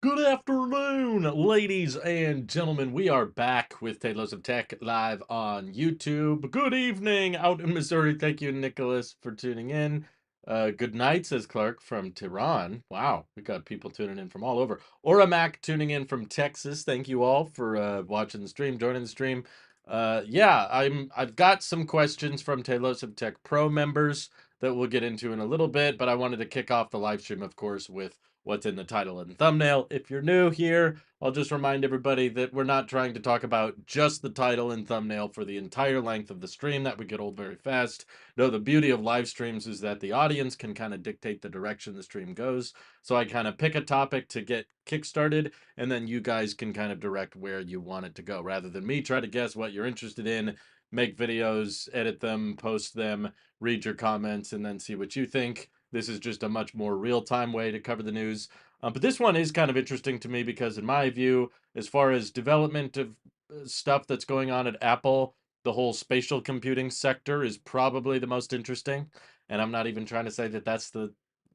Good afternoon, ladies and gentlemen. We are back with Tailosive Tech live on YouTube. Good evening out in Missouri. Thank you, Nicholas, for tuning in. Good night, says Clark from Tehran. Wow, we got people tuning in from all over. Aura Mac tuning in from Texas. Thank you all for watching the stream, joining the stream. Yeah, I've got some questions from Tailosive Tech Pro members that we'll get into in a little bit, but I wanted to kick off the live stream, of course, with what's in the title and thumbnail. If you're new here, I'll just remind everybody that we're not trying to talk about just the title and thumbnail for the entire length of the stream. That would get old very fast. No, the beauty of live streams is that the audience can kind of dictate the direction the stream goes. So I kind of pick a topic to get kickstarted, and then you guys can kind of direct where you want it to go, rather than me try to guess what you're interested in, make videos, edit them, post them, read your comments, and then see what you think. This is just a much more real-time way to cover the news. But this one is kind of interesting to me because, in my view, as far as development of stuff that's going on at Apple, the whole spatial computing sector is probably the most interesting. And I'm not even trying to say that that's the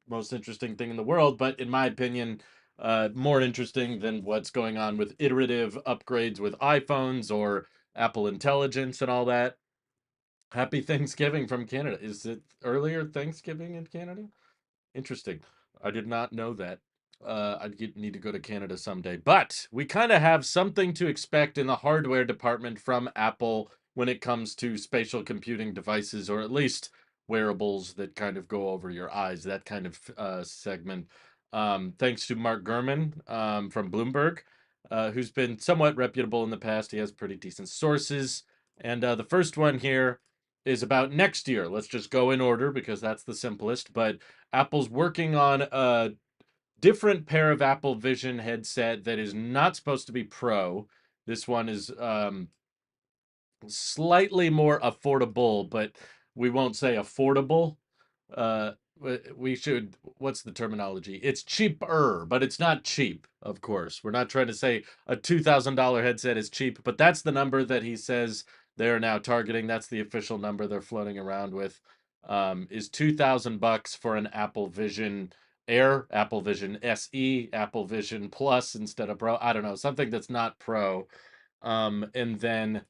most interesting thing in the world, but in my opinion, more interesting than what's going on with iterative upgrades with iPhones or Apple Intelligence and all that. Happy Thanksgiving from Canada. Is it earlier Thanksgiving in Canada? Interesting. I did not know that. Need to go to Canada someday. But we kind of have something to expect in the hardware department from Apple when it comes to spatial computing devices, or at least wearables that kind of go over your eyes, that kind of segment. Thanks to Mark Gurman from Bloomberg, who's been somewhat reputable in the past. He has pretty decent sources. And the first one here is about next year. Let's just go in order because that's the simplest. But Apple's working on a different pair of Apple Vision headset that is not supposed to be Pro. This one is slightly more affordable, but we won't say affordable. Uh, we should, what's the terminology? It's cheaper, but it's not cheap, of course. We're not trying to say a $2,000 headset is cheap, but that's the number that he says they're now targeting. That's the official number they're floating around with. Is $2,000 for an Apple Vision Air, Apple Vision SE, Apple Vision Plus instead of Pro. I don't know, something that's not Pro. And then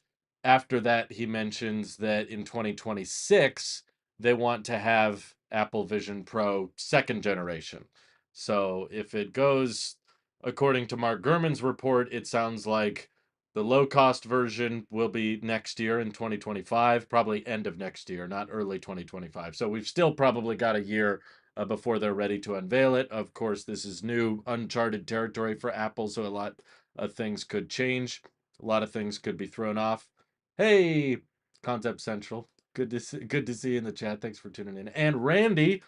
after that, he mentions that in 2026, they want to have Apple Vision Pro second generation. So if it goes according to Mark Gurman's report, it sounds like the low cost version will be next year in 2025, probably end of next year, not early 2025. So we've still probably got a year before they're ready to unveil it. Of course, this is new, uncharted territory for Apple, so a lot of things could change. A lot of things could be thrown off. Hey, Concept Central. Good to see you in the chat. Thanks for tuning in. And Randy,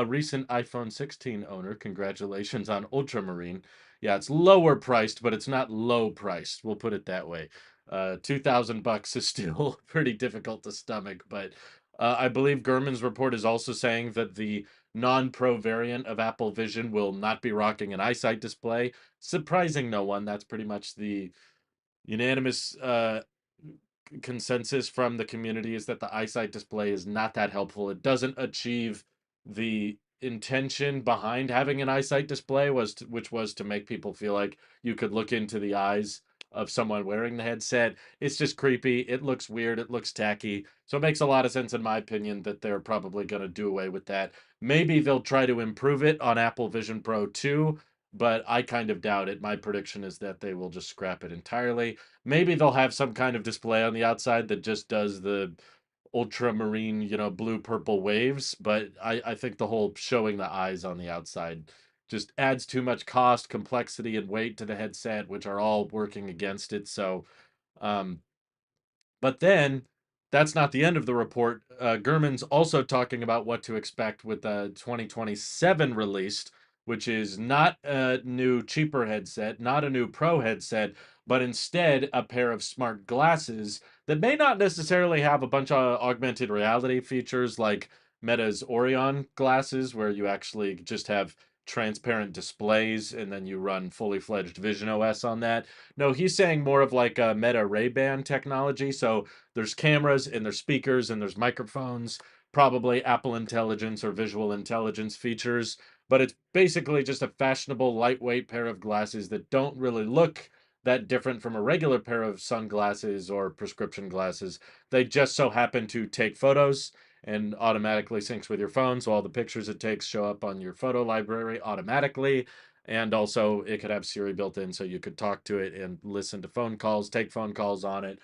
recent iPhone 16 owner, congratulations on Ultramarine. Yeah, it's lower priced, but it's not low priced. We'll put it that way. $2,000 is still pretty difficult to stomach, but I believe Gurman's report is also saying that the non-pro variant of Apple Vision will not be rocking an eyesight display. Surprising no one. That's pretty much the unanimous consensus from the community is that the eyesight display is not that helpful. It doesn't achieve the intention behind having an eyesight display, which was to make people feel like you could look into the eyes of someone wearing the headset. It's just creepy. It looks weird. It looks tacky. So it makes a lot of sense, in my opinion, that they're probably going to do away with that. Maybe they'll try to improve it on Apple Vision Pro 2, but I kind of doubt it. My prediction is that they will just scrap it entirely. Maybe they'll have some kind of display on the outside that just does the ultramarine, blue purple waves. But I think the whole showing the eyes on the outside just adds too much cost, complexity, and weight to the headset, which are all working against it. So, um, but then that's not the end of the report. Gurman's also talking about what to expect with the 2027 released, which is not a new, cheaper headset, not a new Pro headset, but instead a pair of smart glasses that may not necessarily have a bunch of augmented reality features like Meta's Orion glasses, where you actually just have transparent displays and then you run fully fledged Vision OS on that. No, he's saying more of like a Meta Ray-Ban technology. So there's cameras and there's speakers and there's microphones, probably Apple Intelligence or visual intelligence features, but it's basically just a fashionable, lightweight pair of glasses that don't really look that different from a regular pair of sunglasses or prescription glasses. They just so happen to take photos and automatically syncs with your phone. So all the pictures it takes show up on your photo library automatically. And also, it could have Siri built in so you could talk to it and listen to phone calls, take phone calls on it,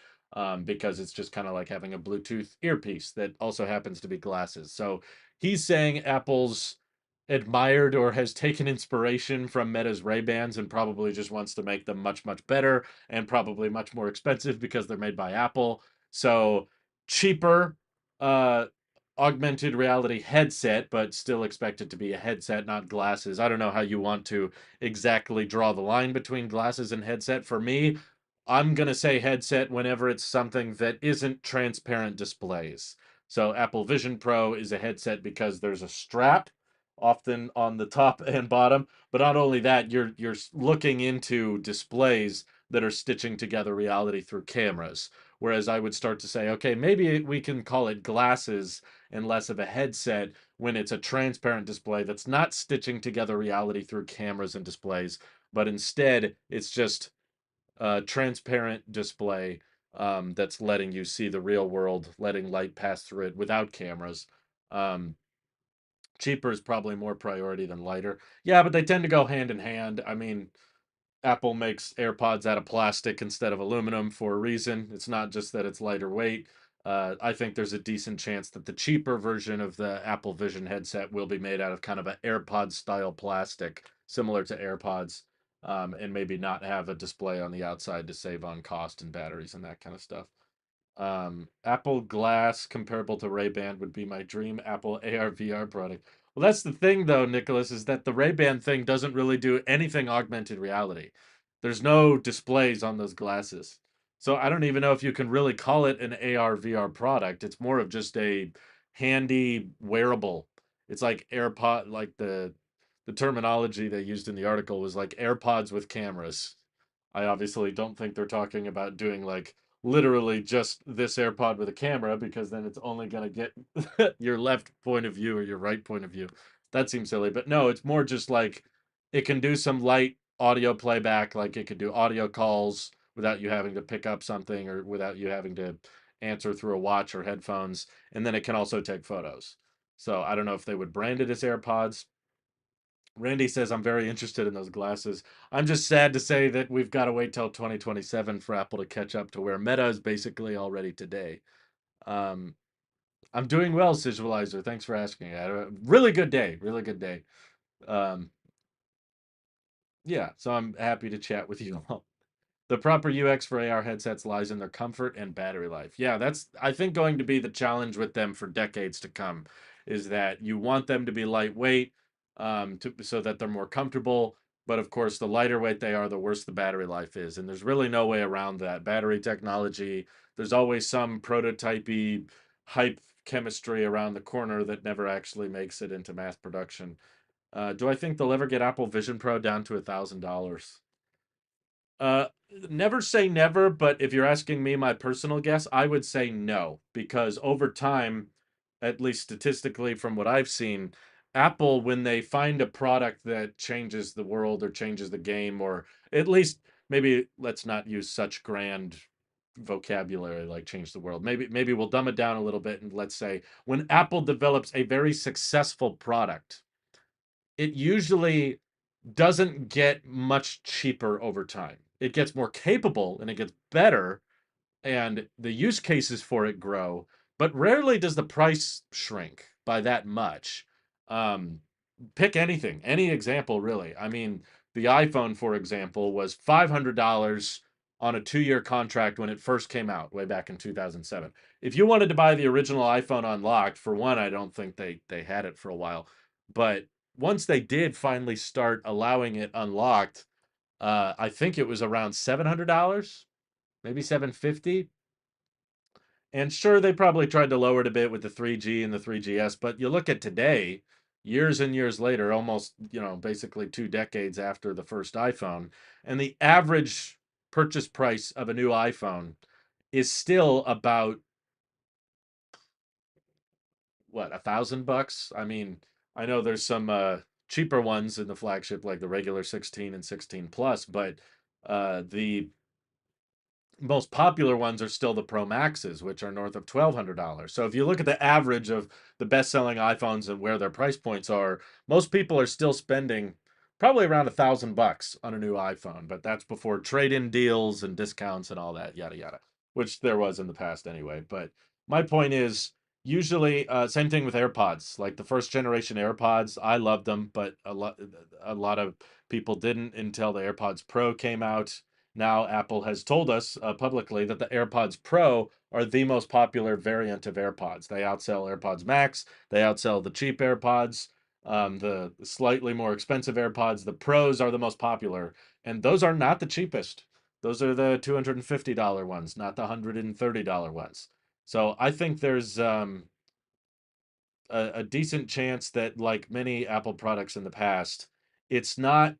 because it's just kind of like having a Bluetooth earpiece that also happens to be glasses. So he's saying Apple's admired or has taken inspiration from Meta's Ray-Bans and probably just wants to make them much, much better and probably much more expensive because they're made by Apple. So cheaper, uh, augmented reality headset, but still expected to be a headset, not glasses. I don't know how you want to exactly draw the line between glasses and headset. For me, I'm going to say headset whenever it's something that isn't transparent displays. So Apple Vision Pro is a headset because there's a strap often on the top and bottom, but not only that, you're looking into displays that are stitching together reality through cameras. Whereas I would start to say, okay, maybe we can call it glasses and less of a headset when it's a transparent display that's not stitching together reality through cameras and displays, but instead it's just a transparent display that's letting you see the real world, letting light pass through it without cameras. Um, Cheaper is probably more priority than lighter. Yeah, but they tend to go hand in hand. I mean, Apple makes AirPods out of plastic instead of aluminum for a reason. It's not just that it's lighter weight. I think there's a decent chance that the cheaper version of the Apple Vision headset will be made out of kind of an AirPod style plastic, similar to AirPods, and maybe not have a display on the outside to save on cost and batteries and that kind of stuff. Apple Glass comparable to Ray-Ban would be my dream Apple AR VR product. Well, that's the thing though, Nicholas, is that the Ray-Ban thing doesn't really do anything augmented reality. There's no displays on those glasses. So I don't even know if you can really call it an AR VR product. It's more of just a handy wearable. It's like AirPod, like the terminology they used in the article was like AirPods with cameras. I obviously don't think they're talking about doing like literally just this AirPod with a camera because then it's only going to get your left point of view or your right point of view. That seems silly, but no, it's more just like it can do some light audio playback, like it could do audio calls without you having to pick up something or without you having to answer through a watch or headphones, and then it can also take photos. So I don't know if they would brand it as AirPods. Randy says, I'm very interested in those glasses. I'm just sad to say that we've got to wait till 2027 for Apple to catch up to where Meta is basically already today. Um, I'm doing well, Visualizer. Thanks for asking. I had a really good day. Really good day. Um, yeah, so I'm happy to chat with you all. The proper UX for AR headsets lies in their comfort and battery life. Yeah, that's I think going to be the challenge with them for decades to come is that you want them to be lightweight so that they're more comfortable, but of course the lighter weight they are, the worse the battery life is, and there's really no way around that. Battery technology, there's always some prototypey hype chemistry around the corner that never actually makes it into mass production. Do I think they'll ever get Apple Vision Pro down to $1,000? Uh, Never say never, but if you're asking me my personal guess, I would say no, because over time, at least statistically from what I've seen, Apple, when they find a product that changes the world or changes the game, or at least maybe let's not use such grand vocabulary like change the world. Maybe we'll dumb it down a little bit and let's say when Apple develops a very successful product, it usually doesn't get much cheaper over time. It gets more capable and it gets better, and the use cases for it grow, but rarely does the price shrink by that much. Um, Pick anything, any example, really. I mean, the iPhone, for example, was $500 on a 2-year contract when it first came out, way back in 2007. If you wanted to buy the original iPhone unlocked, for one, I don't think they had it for a while, but once they did finally start allowing it unlocked, I think it was around $700, maybe 750. And sure, they probably tried to lower it a bit with the 3G and the 3GS, but you look at today, years and years later, almost, basically 2 decades after the first iPhone, and the average purchase price of a new iPhone is still about what, $1,000? I mean, I know there's some cheaper ones in the flagship, like the regular 16 and 16 Plus, but the most popular ones are still the Pro Maxes, which are north of $1,200. So if you look at the average of the best-selling iPhones and where their price points are, most people are still spending probably around $1,000 on a new iPhone. But that's before trade-in deals and discounts and all that, yada yada, which there was in the past anyway. But my point is, usually, same thing with AirPods. Like the first generation AirPods, I loved them, but a lot of people didn't until the AirPods Pro came out. Now, Apple has told us publicly that the AirPods Pro are the most popular variant of AirPods. They outsell AirPods Max, they outsell the cheap AirPods, the slightly more expensive AirPods. The Pros are the most popular, and those are not the cheapest. Those are the $250 ones, not the $130 ones. So I think there's a decent chance that, like many Apple products in the past, it's not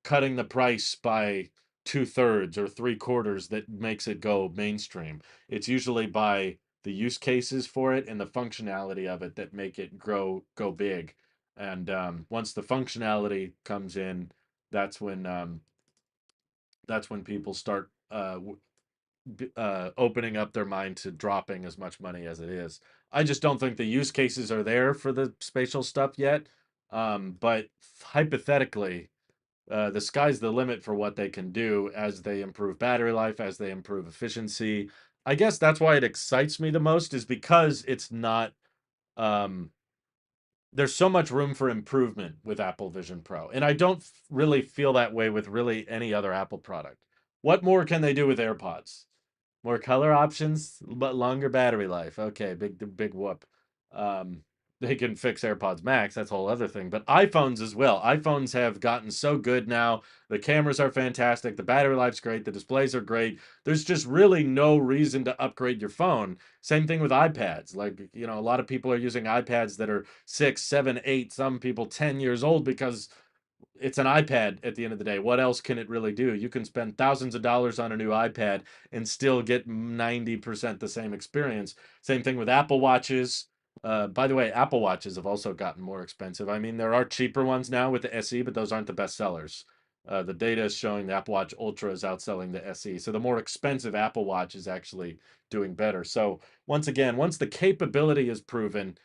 cutting the price by two-thirds or three-quarters that makes it go mainstream. It's usually by the use cases for it and the functionality of it that make it go big. And once the functionality comes in, that's when people start opening up their mind to dropping as much money as it is. I just don't think the use cases are there for the spatial stuff yet. But hypothetically, the sky's the limit for what they can do as they improve battery life, as they improve efficiency. I guess that's why it excites me the most, is because it's not. Um, there's so much room for improvement with Apple Vision Pro, and I don't really feel that way with really any other Apple product. What more can they do with AirPods? More color options, but longer battery life. Okay, big whoop. Um, they can fix AirPods Max. That's a whole other thing. But iPhones as well. iPhones have gotten so good now. The cameras are fantastic. The battery life's great. The displays are great. There's just really no reason to upgrade your phone. Same thing with iPads. Like, a lot of people are using iPads that are 6, 7, 8, some people 10 years old because it's an iPad at the end of the day. What else can it really do? You can spend thousands of dollars on a new iPad and still get 90% the same experience. Same thing with Apple Watches. By the way, Apple Watches have also gotten more expensive. I mean, there are cheaper ones now with the SE, but those aren't the best sellers. The data is showing the Apple Watch Ultra is outselling the SE. So the more expensive Apple Watch is actually doing better. So once again, once the capability is proven,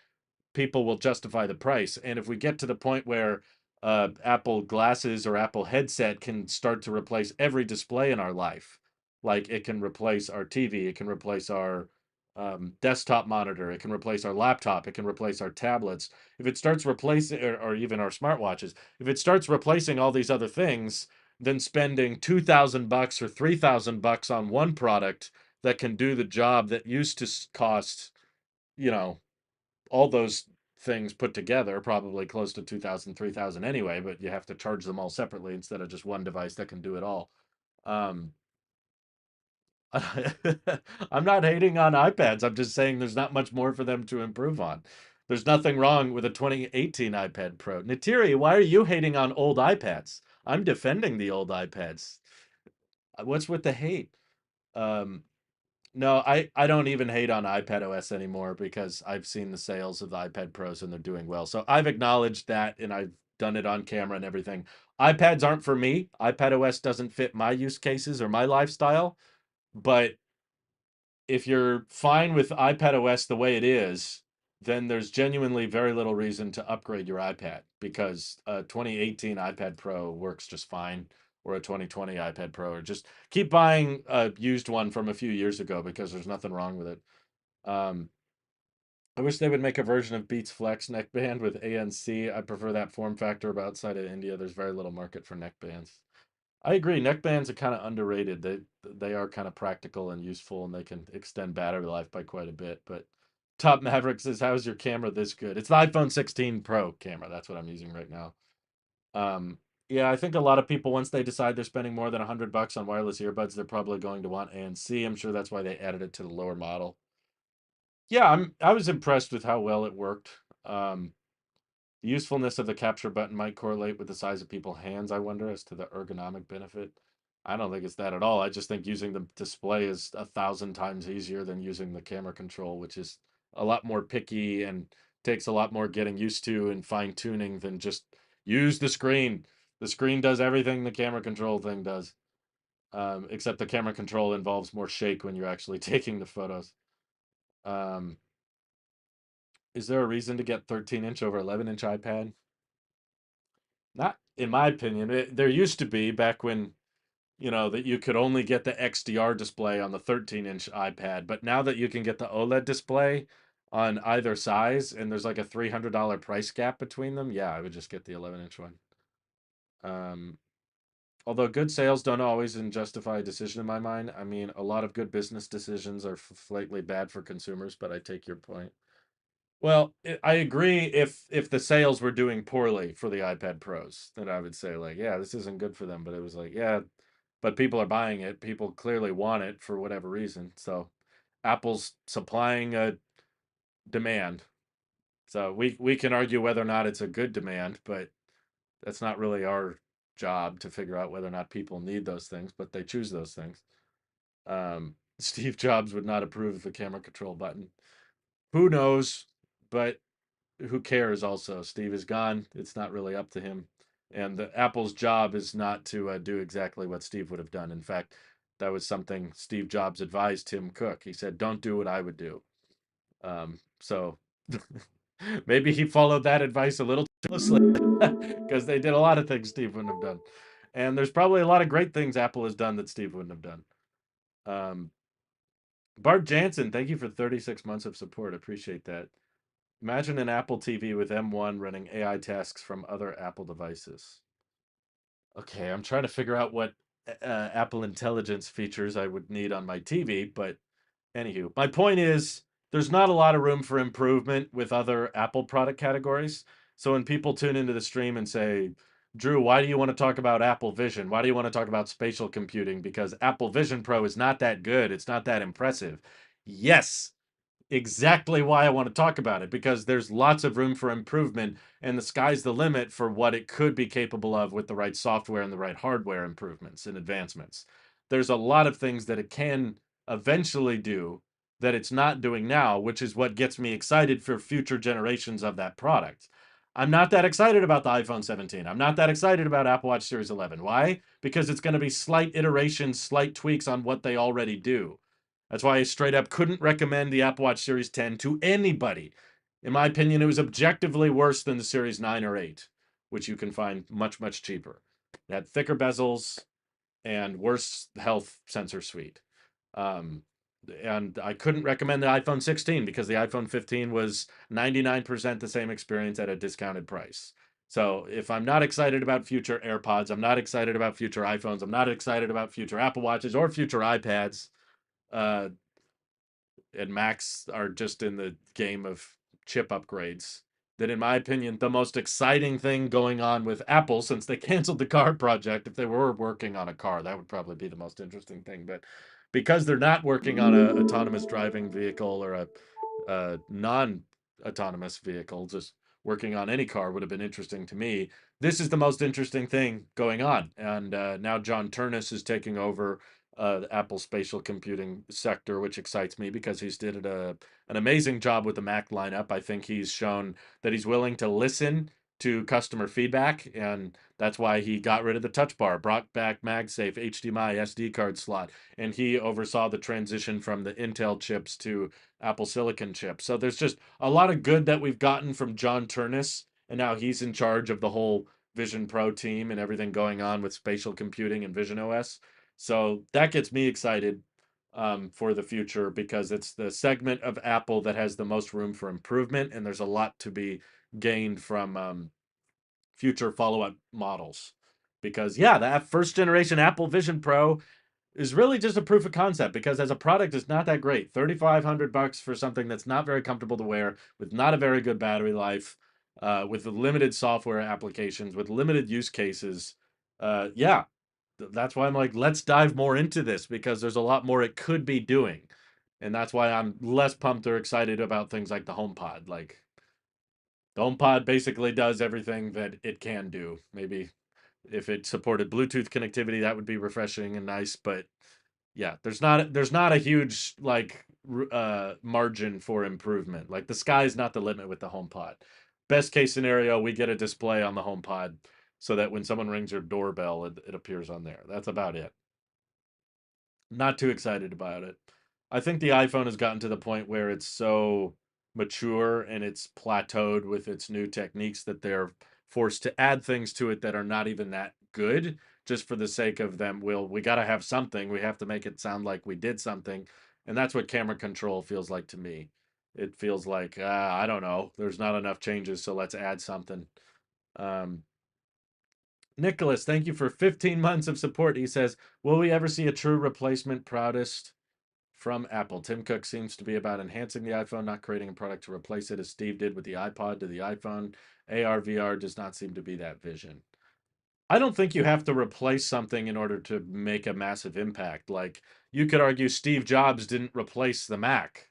people will justify the price. And if we get to the point where Apple glasses or Apple headset can start to replace every display in our life, like it can replace our TV, it can replace our desktop monitor, it can replace our laptop, it can replace our tablets. If it starts replacing, or even our smartwatches, if it starts replacing all these other things, then spending $2,000 or $3,000 on one product that can do the job that used to cost, you know, all those things put together, probably close to 2,000, 3,000 anyway, but you have to charge them all separately instead of just one device that can do it all. Um, I'm not hating on iPads. I'm just saying there's not much more for them to improve on. There's nothing wrong with a 2018 iPad Pro. Natiri, why are you hating on old iPads? I'm defending the old iPads. What's with the hate? Um, No, I don't even hate on iPad OS anymore because I've seen the sales of the iPad Pros and they're doing well. So I've acknowledged that and I've done it on camera and everything. iPads aren't for me. iPad OS doesn't fit my use cases or my lifestyle. But if you're fine with iPad OS the way it is, then there's genuinely very little reason to upgrade your iPad because a 2018 iPad Pro works just fine, or a 2020 iPad Pro, or just keep buying a used one from a few years ago because there's nothing wrong with it. Um, I wish they would make a version of Beats Flex neckband with ANC. I prefer that form factor, but outside of India, there's very little market for neckbands. I agree. Neckbands are kind of underrated. They are kind of practical and useful, and they can extend battery life by quite a bit. But Top Maverick says, "How is your camera this good?" It's the iPhone 16 Pro camera. That's what I'm using right now. Um, yeah, I think a lot of people, once they decide they're spending more than $100 on wireless earbuds, they're probably going to want ANC. I'm sure that's why they added it to the lower model. Yeah, I was impressed with how well it worked. Um, the usefulness of the capture button might correlate with the size of people's hands, I wonder, as to the ergonomic benefit. I don't think it's that at all. I just think using the display is 1,000 times easier than using the camera control, which is a lot more picky and takes a lot more getting used to and fine tuning than just Use the screen. The screen does everything the camera control thing does. Except the camera control involves more shake when you're actually taking the photos. Um, is there a reason to get 13-inch over 11-inch iPad? Not in my opinion. There used to be back when that you could only get the XDR display on the 13-inch iPad, but now that you can get the OLED display on either size and there's like a $300 price gap between them, yeah, I would just get the 11-inch one. Um, Although good sales don't always justify a decision in my mind. I mean, a lot of good business decisions are flatly bad for consumers, but I take your point. Well, I agree if the sales were doing poorly for the iPad Pros, then I would say like, yeah, this isn't good for them, but it was like, yeah, but people are buying it. People clearly want it for whatever reason. So Apple's supplying a demand. So we can argue whether or not it's a good demand, but that's not really our job to figure out whether or not people need those things, but they choose those things. Steve Jobs would not approve of the camera control button. Who knows? But who cares also? Steve is gone. It's not really up to him. And Apple's job is not to do exactly what Steve would have done. In fact, that was something Steve Jobs advised Tim Cook. He said, "Don't do what I would do." So maybe he followed that advice a little too closely because they did a lot of things Steve wouldn't have done. And there's probably a lot of great things Apple has done that Steve wouldn't have done. Um, Bart Jansen, thank you for 36 months of support. Appreciate that. Imagine an Apple TV with M1 running AI tasks from other Apple devices. Okay, I'm trying to figure out what Apple Intelligence features I would need on my TV, but anywho, my point is there's not a lot of room for improvement with other Apple product categories. So when people tune into the stream and say, Drew, why do you want to talk about Apple Vision? Why do you want to talk about spatial computing? Because Apple Vision Pro is not that good. It's not that impressive. Yes, exactly why I want to talk about it, because there's lots of room for improvement and the sky's the limit for what it could be capable of with the right software and the right hardware improvements and advancements. There's a lot of things that it can eventually do that it's not doing now, which is what gets me excited for future generations of that product. I'm not that excited about the iPhone 17. I'm not that excited about Apple Watch Series 11. Why? Because it's going to be slight iterations, slight tweaks on what they already do. That's why I straight up couldn't recommend the Apple Watch Series 10 to anybody. In my opinion, it was objectively worse than the Series 9 or 8, which you can find much, much cheaper. It had thicker bezels and worse health sensor suite. Um, and I couldn't recommend the iPhone 16 because the iPhone 15 was 99% the same experience at a discounted price. So if I'm not excited about future AirPods, I'm not excited about future iPhones, I'm not excited about future Apple Watches or future iPads, uh, and Macs are just in the game of chip upgrades. That, in my opinion, the most exciting thing going on with Apple since they canceled the car project, if they were working on a car, that would probably be the most interesting thing. But because they're not working on a autonomous driving vehicle or a non-autonomous vehicle, just working on any car would have been interesting to me. This is the most interesting thing going on, and now John Turnus is taking over the Apple spatial computing sector, which excites me because he's did an amazing job with the Mac lineup. I think he's shown that he's willing to listen to customer feedback, and that's why he got rid of the touch bar, brought back MagSafe, HDMI, SD card slot, and he oversaw the transition from the Intel chips to Apple Silicon chips. So there's just a lot of good that we've gotten from John Turnus, and now he's in charge of the whole Vision Pro team and everything going on with spatial computing and Vision OS. So that gets me excited for the future because it's the segment of Apple that has the most room for improvement, and there's a lot to be gained from future follow-up models. Because yeah, that first generation Apple Vision Pro is really just a proof of concept because as a product it's not that great. $3,500 for something that's not very comfortable to wear with not a very good battery life, with limited software applications, with limited use cases. Yeah, that's why I'm like, let's dive more into this because there's a lot more it could be doing. And that's why I'm less pumped or excited about things like the HomePod. Like the HomePod basically does everything that it can do. Maybe if it supported Bluetooth connectivity, that would be refreshing and nice. But yeah, there's not a huge like margin for improvement. Like the sky's not the limit with the HomePod. Best case scenario, we get a display on the HomePod so that when someone rings your doorbell, it appears on there. That's about it. Not too excited about it. I think the iPhone has gotten to the point where it's so mature and it's plateaued with its new techniques that they're forced to add things to it that are not even that good just for the sake of them. Well, we got to have something. We have to make it sound like we did something. And that's what camera control feels like to me. It feels like, I don't know, there's not enough changes, so let's add something. Um, Nicholas, thank you for 15 months of support. He says, will we ever see a true replacement proudest from Apple? Tim Cook seems to be about enhancing the iPhone, not creating a product to replace it, as Steve did with the iPod to the iPhone. AR, VR does not seem to be that vision. I don't think you have to replace something in order to make a massive impact. Like, you could argue Steve Jobs didn't replace the Mac,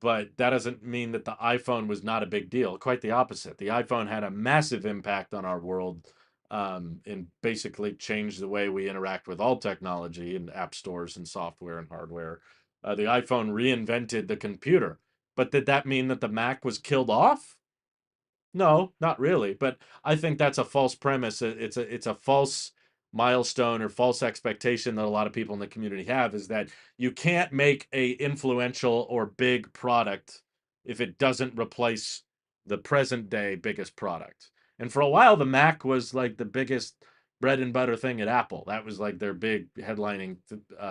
but that doesn't mean that the iPhone was not a big deal. Quite the opposite. The iPhone had a massive impact on our world, and basically changed the way we interact with all technology and app stores and software and hardware. The iPhone reinvented the computer. But did that mean that the Mac was killed off? No, not really. But I think that's a false premise. It's a false milestone or false expectation that a lot of people in the community have, is that you can't make a influential or big product if it doesn't replace the present day biggest product. And for a while, the Mac was like the biggest bread and butter thing at Apple. That was like their big headlining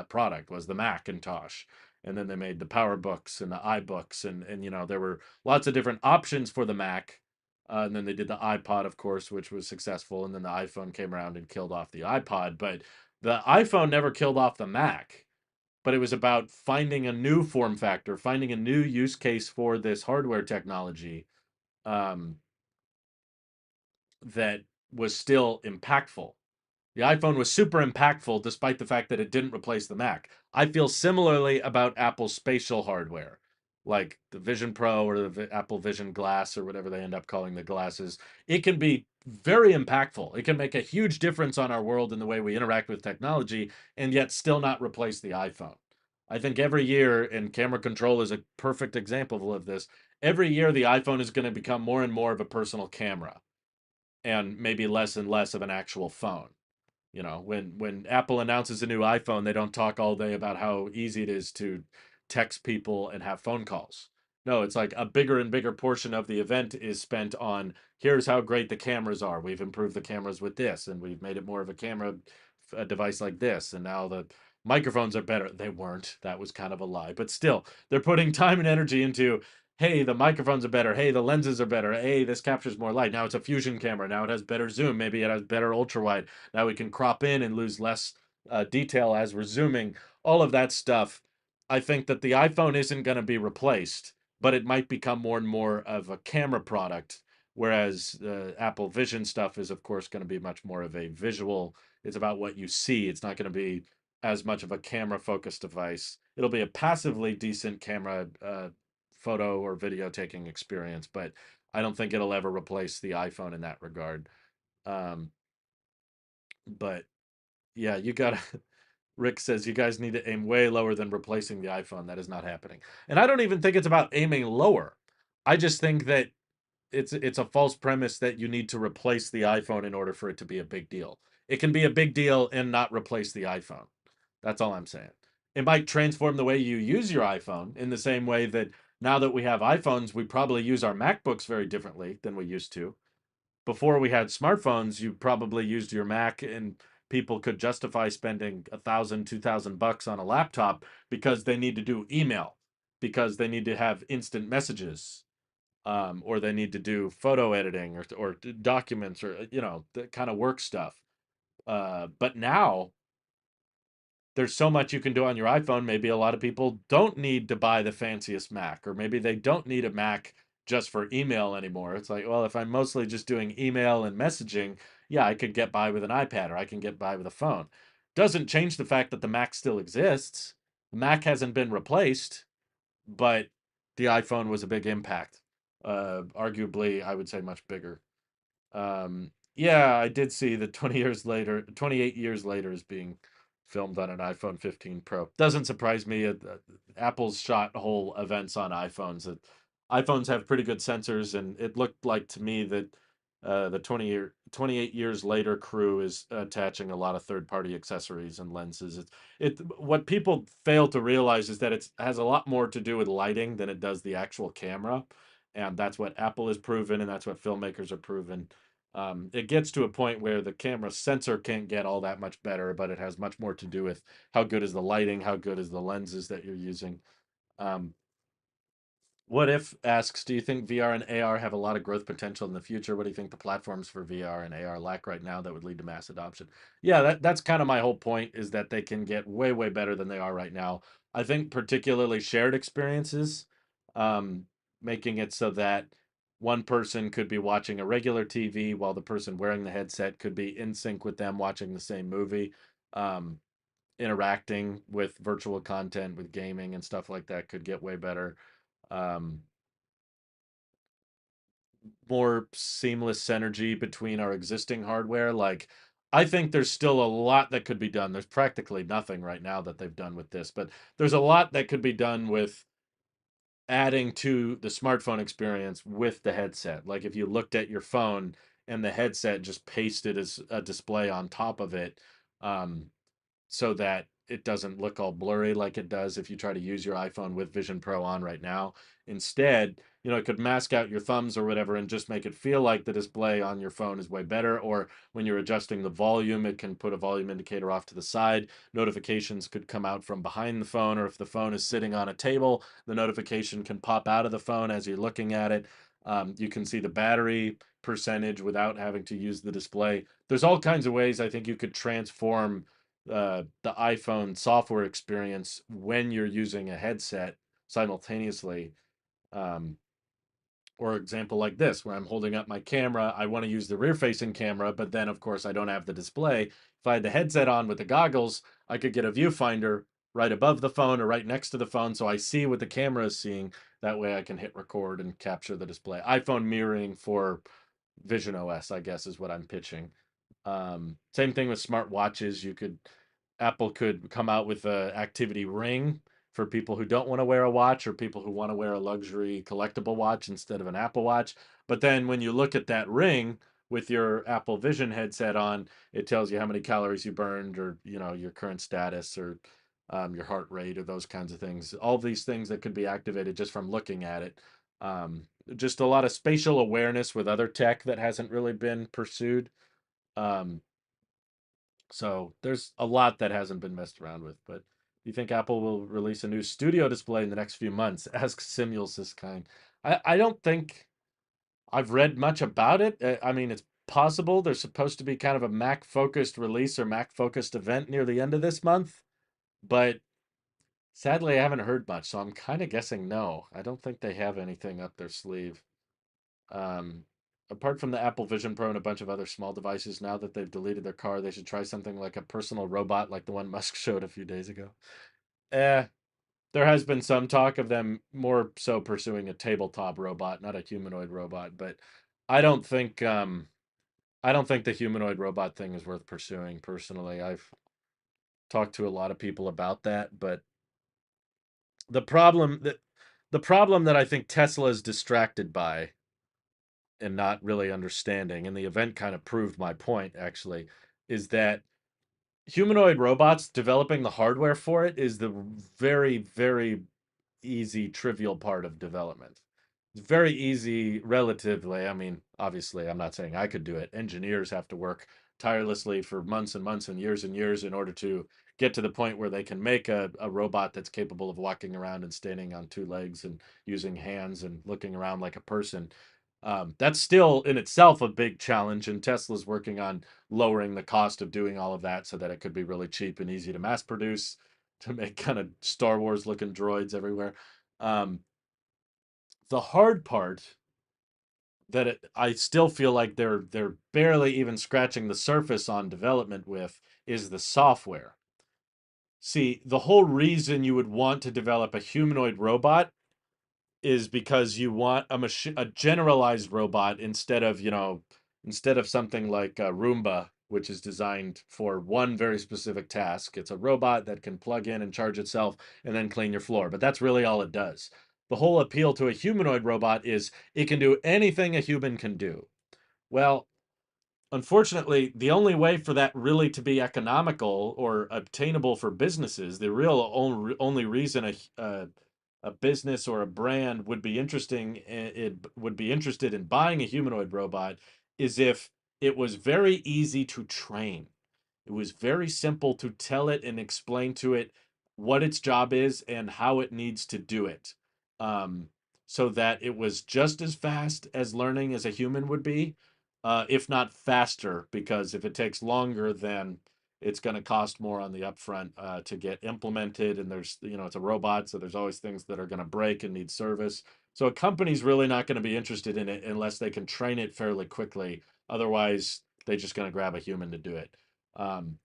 product, was the Macintosh. And then they made the PowerBooks and the iBooks, and there were lots of different options for the Mac, and then they did the iPod, of course, which was successful. And then the iPhone came around and killed off the iPod. But the iPhone never killed off the Mac. But it was about finding a new form factor, finding a new use case for this hardware technology, um, that was still impactful. The iPhone was super impactful despite the fact that it didn't replace the Mac. I feel similarly about Apple's spatial hardware, like the Vision Pro or the Apple Vision Glass or whatever they end up calling the glasses. It can be very impactful. It can make a huge difference on our world and the way we interact with technology, and yet still not replace the iPhone. I think every year, and camera control is a perfect example of this, every year the iPhone is going to become more and more of a personal camera and maybe less and less of an actual phone. When Apple announces a new iPhone, they don't talk all day about how easy it is to text people and have phone calls. No, it's like a bigger and bigger portion of the event is spent on, here's how great the cameras are. We've improved the cameras with this, and we've made it more of a camera a device like this, and now the microphones are better. They weren't. That was kind of a lie. But still, they're putting time and energy into, hey, the microphones are better. Hey, the lenses are better. Hey, this captures more light. Now it's a fusion camera. Now it has better zoom. Maybe it has better ultra wide. Now we can crop in and lose less detail as we're zooming. All of that stuff. I think that the iPhone isn't going to be replaced, but it might become more and more of a camera product. Whereas the Apple Vision stuff is, of course, going to be much more of a visual. It's about what you see. It's not going to be as much of a camera focused device. It'll be a passively decent camera photo or video taking experience, but I don't think it'll ever replace the iPhone in that regard. Um, but yeah, you gotta. Rick says you guys need to aim way lower than replacing the iPhone. That is not happening. And I don't even think it's about aiming lower. I just think that it's a false premise that you need to replace the iPhone in order for it to be a big deal. It can be a big deal and not replace the iPhone. That's all I'm saying. It might transform the way you use your iPhone in the same way that now that we have iPhones, we probably use our MacBooks very differently than we used to. Before we had smartphones, you probably used your Mac, and people could justify spending 1,000, 2,000 bucks on a laptop because they need to do email, because they need to have instant messages, or they need to do photo editing or documents, or the kind of work stuff. But now there's so much you can do on your iPhone. Maybe a lot of people don't need to buy the fanciest Mac, or maybe they don't need a Mac just for email anymore. It's like, well, if I'm mostly just doing email and messaging, yeah, I could get by with an iPad, or I can get by with a phone. Doesn't change the fact that the Mac still exists. The Mac hasn't been replaced, but the iPhone was a big impact. Arguably, I would say much bigger. Yeah, I did see that 20 years later, 28 years later is being filmed on an iPhone 15 Pro. Doesn't surprise me. Apple's shot whole events on iPhones. iPhones have pretty good sensors, and it looked like to me that the 28 years later crew is attaching a lot of third-party accessories and lenses. What people fail to realize is that it has a lot more to do with lighting than it does the actual camera, and that's what Apple has proven, and that's what filmmakers are proven. It gets to a point where the camera sensor can't get all that much better, but it has much more to do with how good is the lighting, how good is the lenses that you're using. Um, what if asks, do you think VR and AR have a lot of growth potential in the future? What do you think the platforms for VR and AR lack right now that would lead to mass adoption? Yeah, that's kind of my whole point is that they can get way, way better than they are right now. I think particularly shared experiences, um, making it so that one person could be watching a regular TV while the person wearing the headset could be in sync with them watching the same movie. Um, Interacting with virtual content, with gaming and stuff like that could get way better. Um, More seamless synergy between our existing hardware. Like, I think there's still a lot that could be done. There's practically nothing right now that they've done with this, but there's a lot that could be done with adding to the smartphone experience with the headset. Like, if you looked at your phone and the headset just pasted as a display on top of it, um, so that it doesn't look all blurry like it does if you try to use your iPhone with Vision Pro on right now. Instead, it could mask out your thumbs or whatever and just make it feel like the display on your phone is way better. Or when you're adjusting the volume, it can put a volume indicator off to the side. Notifications could come out from behind the phone, or if the phone is sitting on a table, the notification can pop out of the phone as you're looking at it. You can see the battery percentage without having to use the display. There's all kinds of ways I think you could transform the iPhone software experience when you're using a headset simultaneously. Um, or example like this, where I'm holding up my camera, I want to use the rear-facing camera, but then of course I don't have the display. If I had the headset on with the goggles, I could get a viewfinder right above the phone or right next to the phone, so I see what the camera is seeing. That way I can hit record and capture the display. iPhone mirroring for Vision OS, I guess, is what I'm pitching. Same thing with smart watches. Apple could come out with a activity ring for people who don't want to wear a watch or people who want to wear a luxury collectible watch instead of an Apple Watch. But then when you look at that ring with your Apple Vision headset on, it tells you how many calories you burned, or your current status, or your heart rate, or those kinds of things. All these things that could be activated just from looking at it. Just a lot of spatial awareness with other tech that hasn't really been pursued. Um, so there's a lot that hasn't been messed around with. But do you think Apple will release a new studio display in the next few months? Ask Simuls this kind. I don't think I've read much about it. I mean, it's possible there's supposed to be kind of a Mac focused release or Mac focused event near the end of this month, but sadly I haven't heard much, so I'm kind of guessing no. I don't think they have anything up their sleeve. Um, Apart from the Apple Vision Pro and a bunch of other small devices, now that they've deleted their car, they should try something like a personal robot like the one Musk showed a few days ago. Eh, there has been some talk of them more so pursuing a tabletop robot, not a humanoid robot, but I don't think I don't think the humanoid robot thing is worth pursuing personally. I've talked to a lot of people about that, but the problem that the problem that I think Tesla is distracted by and not really understanding, and the event kind of proved my point actually, is that humanoid robots, developing the hardware for it is the very, very easy, trivial part of development. It's very easy, relatively. I mean, obviously, I'm not saying I could do it. Engineers have to work tirelessly for months and months and years in order to get to the point where they can make a robot that's capable of walking around and standing on two legs and using hands and looking around like a person. That's still in itself a big challenge, and Tesla's working on lowering the cost of doing all of that so that it could be really cheap and easy to mass produce, to make kind of Star Wars looking droids everywhere. Um, the hard part that I still feel like they're barely even scratching the surface on development with is the software. See, the whole reason you would want to develop a humanoid robot is because you want a generalized robot instead of something like Roomba, which is designed for one very specific task. It's a robot that can plug in and charge itself and then clean your floor, but that's really all it does. the whole appeal to a humanoid robot is it can do anything a human can do. Well, unfortunately, the only way for that really to be economical or obtainable for businesses, the real only reason a business or a brand would be it would be interested in buying a humanoid robot is if it was very easy to train. It was very simple to tell it and explain to it what its job is and how it needs to do it. Um, so that it was just as fast as learning as a human would be, if not faster, because if it takes longer, then it's going to cost more on the upfront to get implemented. And there's, it's a robot, so there's always things that are going to break and need service. So a company's really not going to be interested in it unless they can train it fairly quickly. Otherwise, they're just going to grab a human to do it. Um,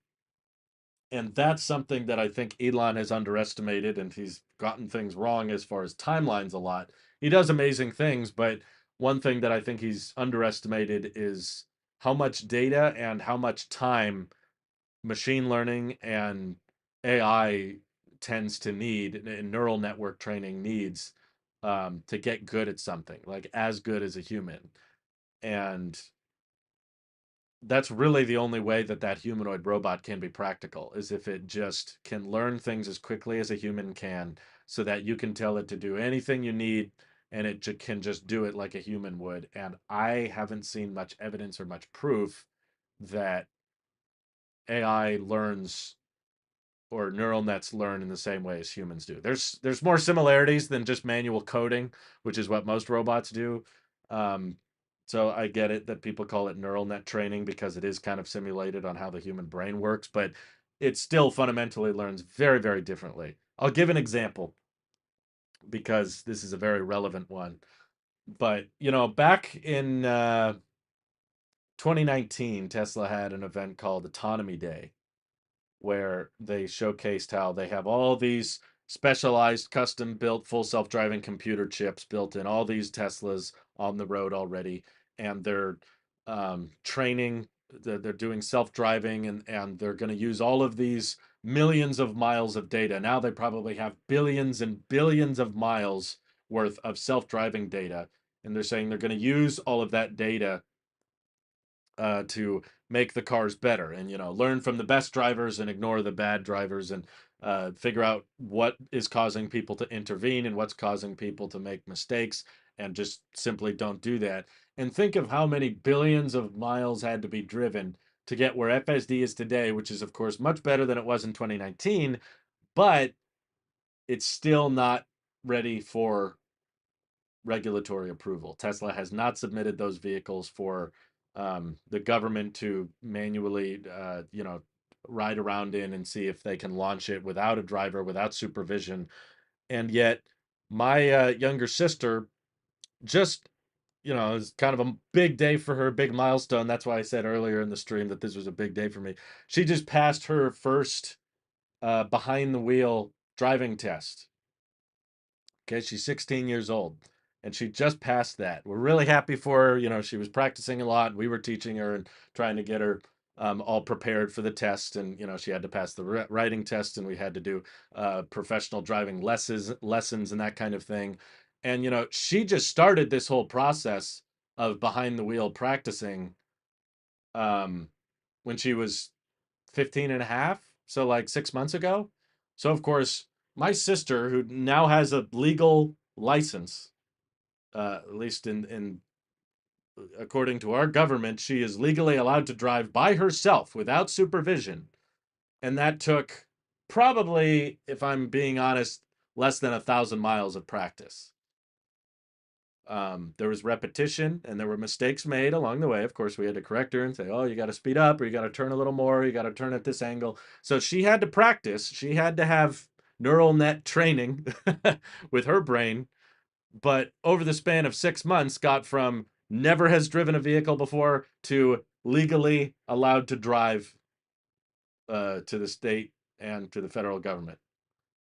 and that's something that I think Elon has underestimated, and he's gotten things wrong as far as timelines a lot. He does amazing things, but one thing that I think he's underestimated is how much data and how much time machine learning and AI tends to need, and neural network training needs, to get good at something, like as good as a human. And that's really the only way that that humanoid robot can be practical, is if it just can learn things as quickly as a human can, so that you can tell it to do anything you need and it can just do it like a human would. And I haven't seen much evidence or much proof that AI learns, or neural nets learn in the same way as humans do. There's more similarities than just manual coding, which is what most robots do. Um, so I get it that people call it neural net training because it is kind of simulated on how the human brain works, but it still fundamentally learns very, very differently. I'll give an example because this is a very relevant one. But back in 2019, Tesla had an event called Autonomy Day, where they showcased how they have all these specialized, custom built, full self driving computer chips built in all these Teslas on the road already. And they're training, they're doing self driving, and they're going to use all of these millions of miles of data. Now they probably have billions and billions of miles worth of self driving data. And they're saying they're going to use all of that data to make the cars better, and learn from the best drivers and ignore the bad drivers, and figure out what is causing people to intervene and what's causing people to make mistakes, and just simply don't do that. And think of how many billions of miles had to be driven to get where FSD is today, which is of course much better than it was in 2019, but it's still not ready for regulatory approval. Tesla has not submitted those vehicles for the government to manually, ride around in and see if they can launch it without a driver, without supervision. And yet, my younger sister just, it's kind of a big day for her, big milestone. That's why I said earlier in the stream that this was a big day for me. She just passed her first behind the wheel driving test. Okay, she's 16 years old and she just passed that. We're really happy for her. She was practicing a lot. We were teaching her and trying to get her all prepared for the test. And, she had to pass the writing test, and we had to do professional driving lessons and that kind of thing. And, she just started this whole process of behind the wheel practicing um, when she was 15 and a half. So like 6 months ago. So of course, my sister, who now has a legal license, at least in according to our government, she is legally allowed to drive by herself without supervision. And that took probably, if I'm being honest, less than 1,000 miles of practice. There was repetition and there were mistakes made along the way. Of course, we had to correct her and say, oh, you got to speed up, or you got to turn a little more, you got to turn at this angle. So she had to practice. She had to have neural net training with her brain. But over the span of 6 months, got from never has driven a vehicle before to legally allowed to drive to the state and to the federal government.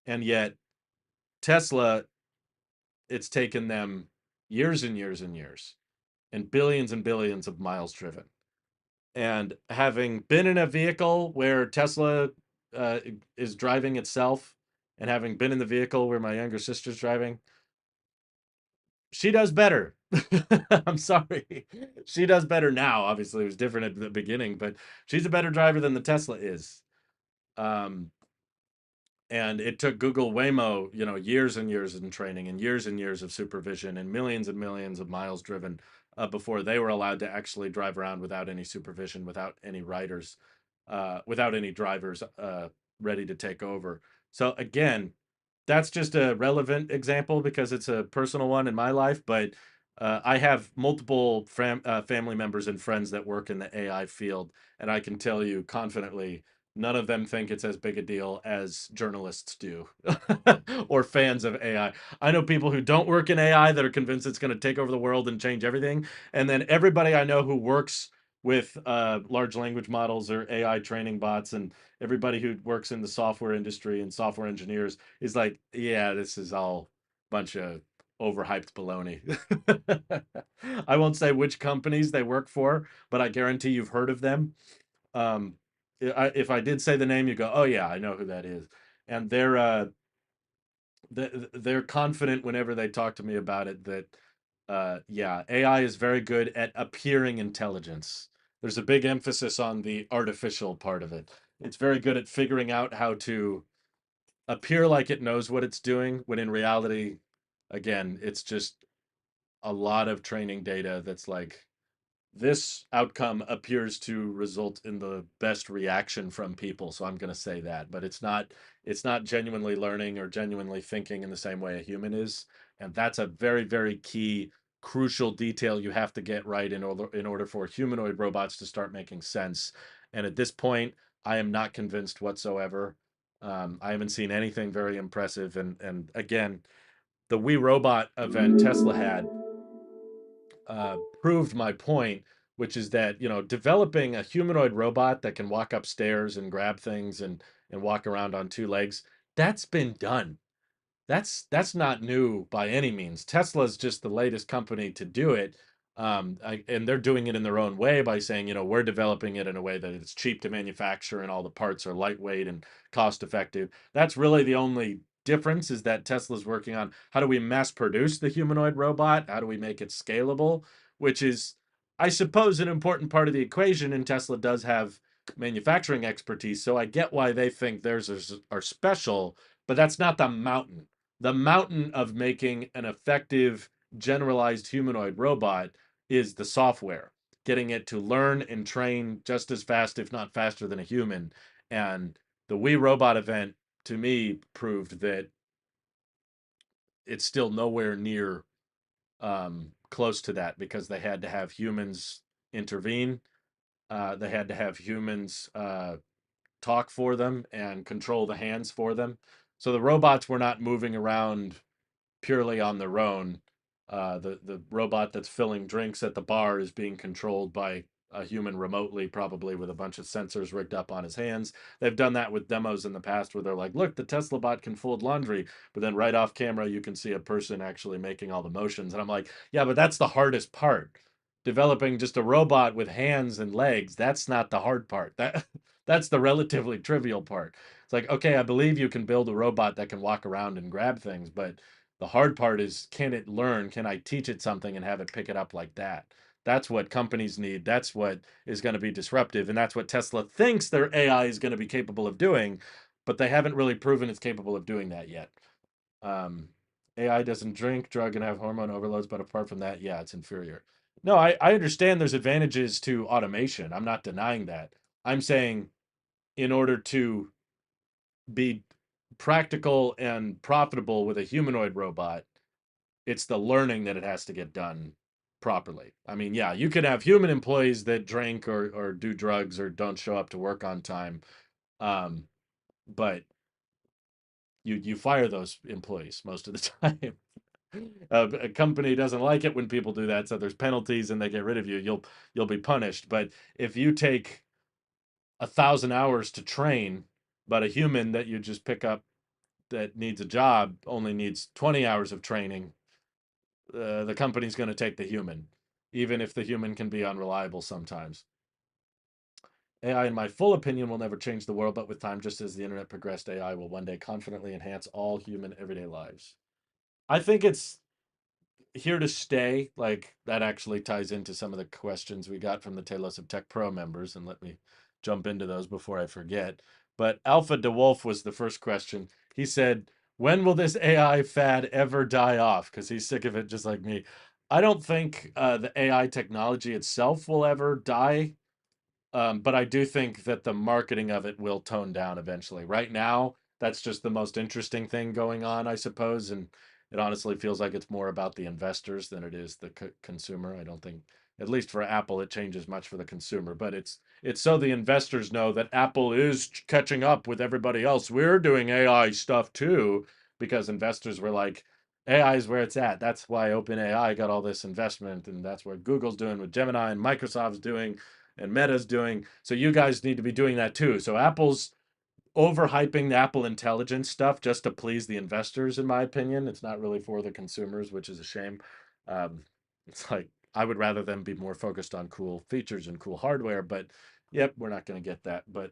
And yet, Tesla, it's taken them years and years and years and billions of miles driven. And having been in a vehicle where Tesla uh, is driving itself, and having been in the vehicle where my younger sister's driving, she does better. I'm sorry. She does better now. Obviously, it was different at the beginning, but she's a better driver than the Tesla is. Um, and it took Google Waymo, years and years in training and years of supervision and millions of miles driven before they were allowed to actually drive around without any supervision, without any riders, without any drivers ready to take over. So again, that's just a relevant example because it's a personal one in my life, but I have multiple family members and friends that work in the AI field, and I can tell you confidently, none of them think it's as big a deal as journalists do or fans of AI. I know people who don't work in AI that are convinced it's going to take over the world and change everything. And then everybody I know who works with large language models or AI training bots and everybody who works in the software industry and software engineers is like, yeah, this is all a bunch of overhyped baloney. I won't say which companies they work for, but I guarantee you've heard of them. Um, if I did say the name, you go, oh yeah, I know who that is. And they're confident whenever they talk to me about it that yeah, AI is very good at appearing intelligence. There's a big emphasis on the artificial part of it. It's very good at figuring out how to appear like it knows what it's doing when in reality, again, it's just a lot of training data that's like this outcome appears to result in the best reaction from people, so I'm going to say that, but it's not genuinely learning or genuinely thinking in the same way a human is, and that's a very very key crucial detail you have to get right in order for humanoid robots to start making sense. And at this point I am not convinced whatsoever. I haven't seen anything very impressive, and again, the We Robot event Tesla had proved my point, which is that developing a humanoid robot that can walk upstairs and grab things and walk around on two legs, that's been done. That's not new by any means. Tesla's just the latest company to do it. And they're doing it in their own way by saying, we're developing it in a way that it's cheap to manufacture and all the parts are lightweight and cost effective. That's really the only difference, is that Tesla's working on how do we mass produce the humanoid robot? How do we make it scalable? Which is, I suppose, an important part of the equation. And Tesla does have manufacturing expertise. So I get why they think theirs are special, but that's not the mountain. The mountain of making an effective generalized humanoid robot is the software, getting it to learn and train just as fast, if not faster, than a human. And the We Robot event, to me, proved that it's still nowhere near close to that, because they had to have humans intervene. They had to have humans talk for them and control the hands for them. So the robots were not moving around purely on their own. The robot that's filling drinks at the bar is being controlled by a human remotely, probably with a bunch of sensors rigged up on his hands. They've done that with demos in the past where they're like, look, the Tesla bot can fold laundry, but then right off camera you can see a person actually making all the motions. And I'm like, yeah, but that's the hardest part. Developing just a robot with hands and legs, that's not the hard part. That's the relatively trivial part. It's like, okay, I believe you can build a robot that can walk around and grab things, but the hard part is, can it learn? Can I teach it something and have it pick it up like that? That's what companies need. That's what is going to be disruptive. And that's what Tesla thinks their AI is going to be capable of doing, but they haven't really proven it's capable of doing that yet. Um, AI doesn't drink, drug, and have hormone overloads, but apart from that, yeah, it's inferior. No, I understand there's advantages to automation. I'm not denying that. I'm saying in order to be practical and profitable with a humanoid robot, it's the learning that it has to get done properly. I mean, yeah, you could have human employees that drink or do drugs or don't show up to work on time, um, but you fire those employees most of the time. A company doesn't like it when people do that, so there's penalties and they get rid of you. You'll be punished. But if you take 1,000 hours to train, but a human that you just pick up that needs a job only needs 20 hours of training, the company's going to take the human, even if the human can be unreliable sometimes. AI, in my full opinion, will never change the world, but with time, just as the internet progressed, AI will one day confidently enhance all human everyday lives. I think here to stay. Like that actually ties into some of the questions we got from the Tailosive Tech Pro members, and let me jump into those before I forget. But Alpha DeWolf was the first question. He said, "When will this AI fad ever die off?" Because he's sick of it, just like me. I don't think the AI technology itself will ever die, but I do think that the marketing of it will tone down eventually. Right now, that's just the most interesting thing going on, I suppose. And it honestly feels like it's more about the investors than it is the consumer. I don't think, at least for Apple, it changes much for the consumer. But it's so the investors know that Apple is catching up with everybody else. We're doing AI stuff too, because investors were like, AI is where it's at. That's why OpenAI got all this investment, and that's what Google's doing with Gemini and Microsoft's doing and Meta's doing. So you guys need to be doing that too. So Apple's overhyping the Apple Intelligence stuff just to please the investors, in my opinion. It's not really for the consumers, which is a shame. Um, it's like I would rather them be more focused on cool features and cool hardware, but yep, we're not going to get that. But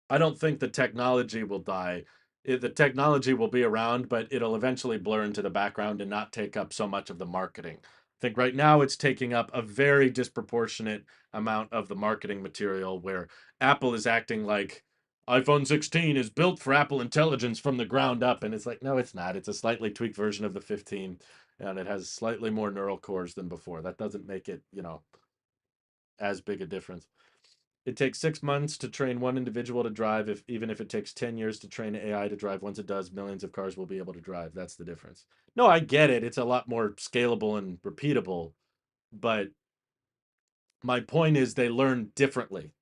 I don't think the technology will die. The technology will be around, but it'll eventually blur into the background and not take up so much of the marketing. I think right now it's taking up a very disproportionate amount of the marketing material where Apple is acting like iPhone 16 is built for Apple Intelligence from the ground up. And it's like, no, it's not. It's a slightly tweaked version of the 15, and it has slightly more neural cores than before. That doesn't make it, as big a difference. It takes 6 months to train one individual to drive. If even if it takes 10 years to train AI to drive, once it does, millions of cars will be able to drive. That's the difference. No, I get it. It's a lot more scalable and repeatable, but my point is they learn differently.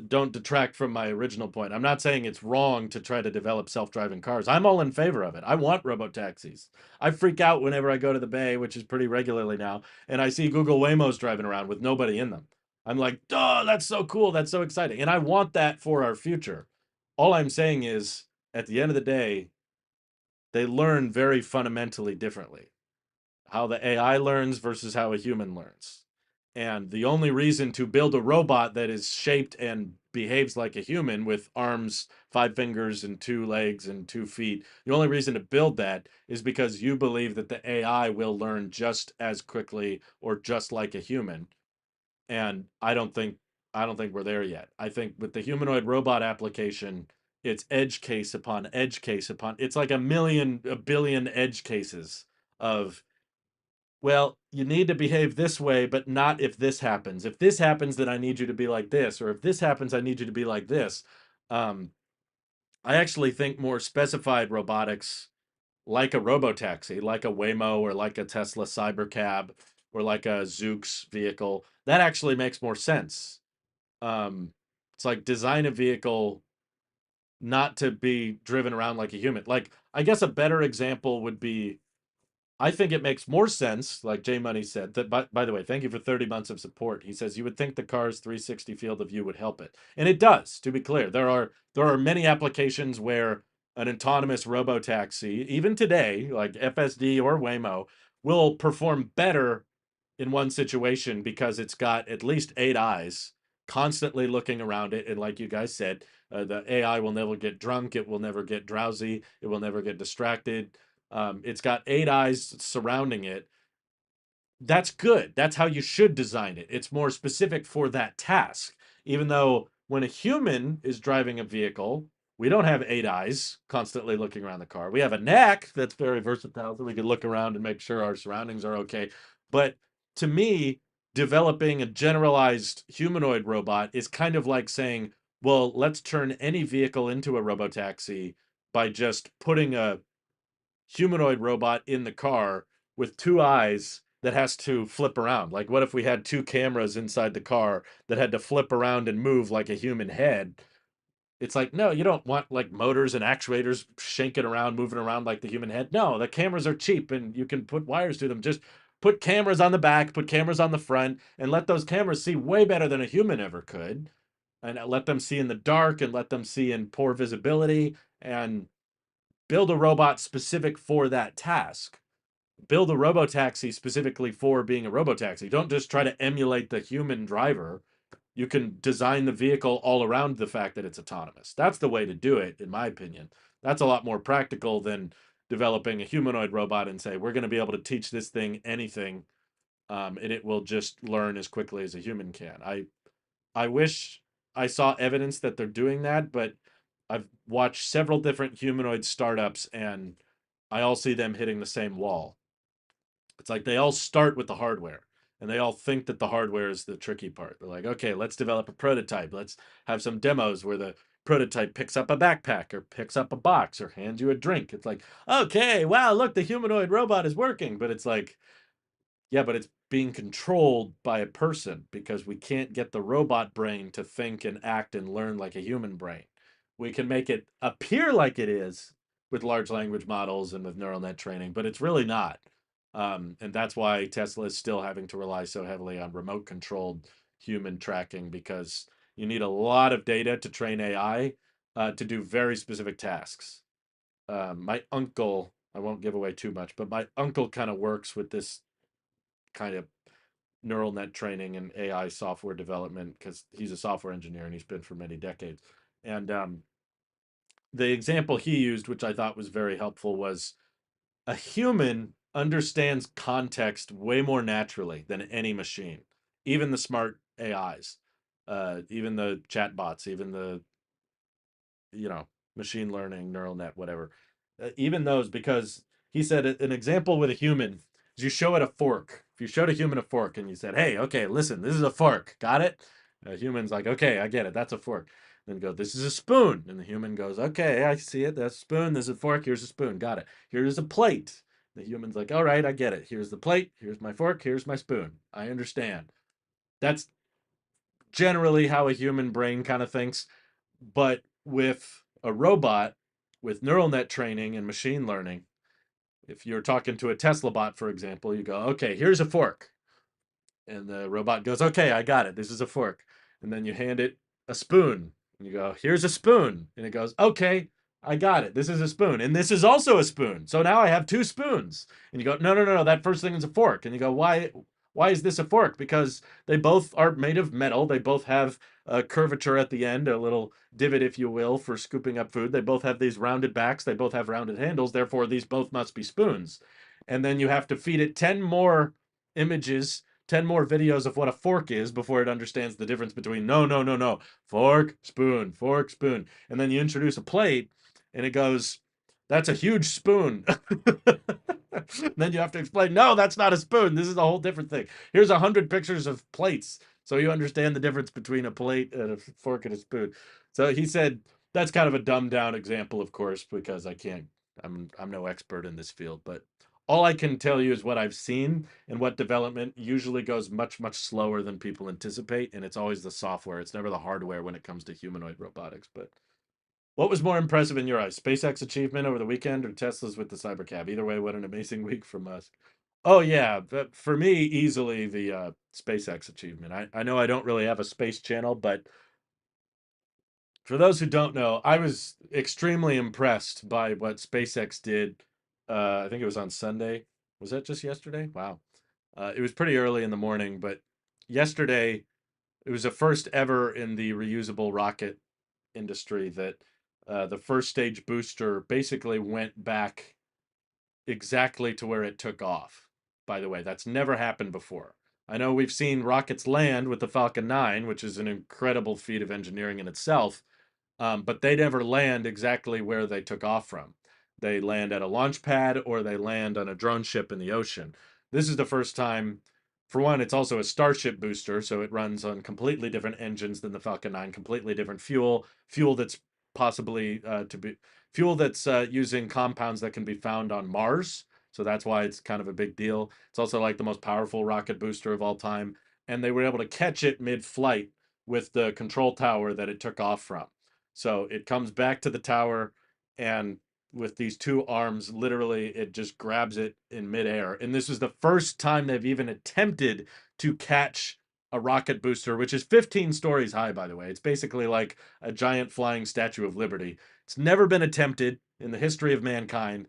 Don't detract from my original point. I'm not saying it's wrong to try to develop self-driving cars. I'm all in favor of it. I want robo taxis. I freak out whenever I go to the Bay, which is pretty regularly now, and I see Google Waymos driving around with nobody in them. I'm like, "Oh, that's so cool. That's so exciting." And I want that for our future. All I'm saying is at the end of the day, they learn very fundamentally differently, how the AI learns versus how a human learns. And the only reason to build a robot that is shaped and behaves like a human with arms, 5 fingers, and 2 legs and 2 feet, the only reason to build that is because you believe that the AI will learn just as quickly or just like a human. And I don't think we're there yet. I think with the humanoid robot application, it's edge case upon edge case upon it's like a billion edge cases of, well, you need to behave this way, but not if this happens. If this happens, then I need you to be like this, or if this happens, I need you to be like this. Um, I actually think more specified robotics, like a robotaxi, like a Waymo, or like a Tesla Cybercab, or like a Zoox vehicle, that actually makes more sense. Um, it's like design a vehicle not to be driven around like a human. Like, I guess a better example would be, I think it makes more sense, like J Money said, that by the way, thank you for 30 months of support. He says you would think the car's 360 field of view would help it. And it does, to be clear. There are many applications where an autonomous robotaxi, even today, like FSD or Waymo, will perform better in one situation because it's got at least 8 eyes constantly looking around it. And like you guys said, the AI will never get drunk, it will never get drowsy, it will never get distracted. It's got 8 eyes surrounding it. That's good. That's how you should design it. It's more specific for that task. Even though when a human is driving a vehicle, we don't have 8 eyes constantly looking around the car. We have a neck that's very versatile, so we can look around and make sure our surroundings are okay. But to me, developing a generalized humanoid robot is kind of like saying, well, let's turn any vehicle into a robotaxi by just putting a humanoid robot in the car with 2 eyes that has to flip around. Like, what if we had 2 cameras inside the car that had to flip around and move like a human head? It's like, no, you don't want like motors and actuators shanking around, moving around like the human head. No, the cameras are cheap and you can put wires to them. Just put cameras on the back, put cameras on the front, and let those cameras see way better than a human ever could. And let them see in the dark and let them see in poor visibility, and build a robot specific for that task. Build a robotaxi specifically for being a robotaxi. Don't just try to emulate the human driver. You can design the vehicle all around the fact that it's autonomous. That's the way to do it, in my opinion. That's a lot more practical than developing a humanoid robot and say, we're going to be able to teach this thing anything, and it will just learn as quickly as a human can. I wish I saw evidence that they're doing that, but I've watched several different humanoid startups and I all see them hitting the same wall. It's like they all start with the hardware and they all think that the hardware is the tricky part. They're like, okay, let's develop a prototype. Let's have some demos where the prototype picks up a backpack or picks up a box or hands you a drink. It's like, okay, wow, look, the humanoid robot is working. But it's like, yeah, but it's being controlled by a person because we can't get the robot brain to think and act and learn like a human brain. We can make it appear like it is with large language models and with neural net training, but it's really not. And that's why Tesla is still having to rely so heavily on remote controlled human tracking because you need a lot of data to train AI to do very specific tasks. My uncle, I won't give away too much, but my uncle kind of works with this kind of neural net training and AI software development because he's a software engineer and he's been for many decades. And the example he used, which I thought was very helpful, was a human understands context way more naturally than any machine, even the smart AIs, even the chatbots, even the you know, machine learning, neural net, whatever. Even those, because he said an example with a human is you show it a fork. If you showed a human a fork and you said, hey, okay, listen, this is a fork. Got it? A human's like, okay, I get it. That's a fork. Then go, this is a spoon. And the human goes, okay, I see it. That's a spoon. There's a fork. Here's a spoon. Got it. Here's a plate. The human's like, all right, I get it. Here's the plate. Here's my fork. Here's my spoon. I understand. That's generally how a human brain kind of thinks. But with a robot, with neural net training and machine learning, if you're talking to a Tesla bot, for example, you go, okay, here's a fork. And the robot goes, okay, I got it. This is a fork. And then you hand it a spoon. And you go, here's a spoon. And it goes, okay, I got it. This is a spoon. And this is also a spoon. So now I have two spoons. And you go, no, no, no, no. That first thing is a fork. And you go, why is this a fork? Because they both are made of metal. They both have a curvature at the end, a little divot, if you will, for scooping up food. They both have these rounded backs. They both have rounded handles. Therefore, these both must be spoons. And then you have to feed it 10 more images, 10 more videos of what a fork is before it understands the difference between no, no, no, no, fork, spoon, fork, spoon. And then you introduce a plate and it goes, that's a huge spoon. Then you have to explain, no, that's not a spoon. This is a whole different thing. Here's 100 pictures of plates. So you understand the difference between a plate and a fork and a spoon. So he said, that's kind of a dumbed down example, of course, because I'm no expert in this field, but all I can tell you is what I've seen and what development usually goes much, much slower than people anticipate. And it's always the software. It's never the hardware when it comes to humanoid robotics. But what was more impressive in your eyes? SpaceX achievement over the weekend or Tesla's with the Cybercab? Either way, what an amazing week from us. Oh yeah, but for me, easily the SpaceX achievement. I know I don't really have a space channel, but for those who don't know, I was extremely impressed by what SpaceX did. I think it was on Sunday. Was that just yesterday? Wow. It was pretty early in the morning, but yesterday it was the first ever in the reusable rocket industry that the first stage booster basically went back exactly to where it took off. By the way, that's never happened before. I know we've seen rockets land with the Falcon 9, which is an incredible feat of engineering in itself, but they never land exactly where they took off from. They land at a launch pad or they land on a drone ship in the ocean. This is the first time. For one, it's also a Starship booster, so it runs on completely different engines than the Falcon 9, completely different fuel that's possibly to be fuel that's using compounds that can be found on Mars. So that's why it's kind of a big deal. It's also like the most powerful rocket booster of all time. And they were able to catch it mid flight with the control tower that it took off from. So it comes back to the tower, and with these two arms, literally, it just grabs it in midair. And this is the first time they've even attempted to catch a rocket booster, which is 15 stories high, by the way. It's basically like a giant flying Statue of Liberty. It's never been attempted in the history of mankind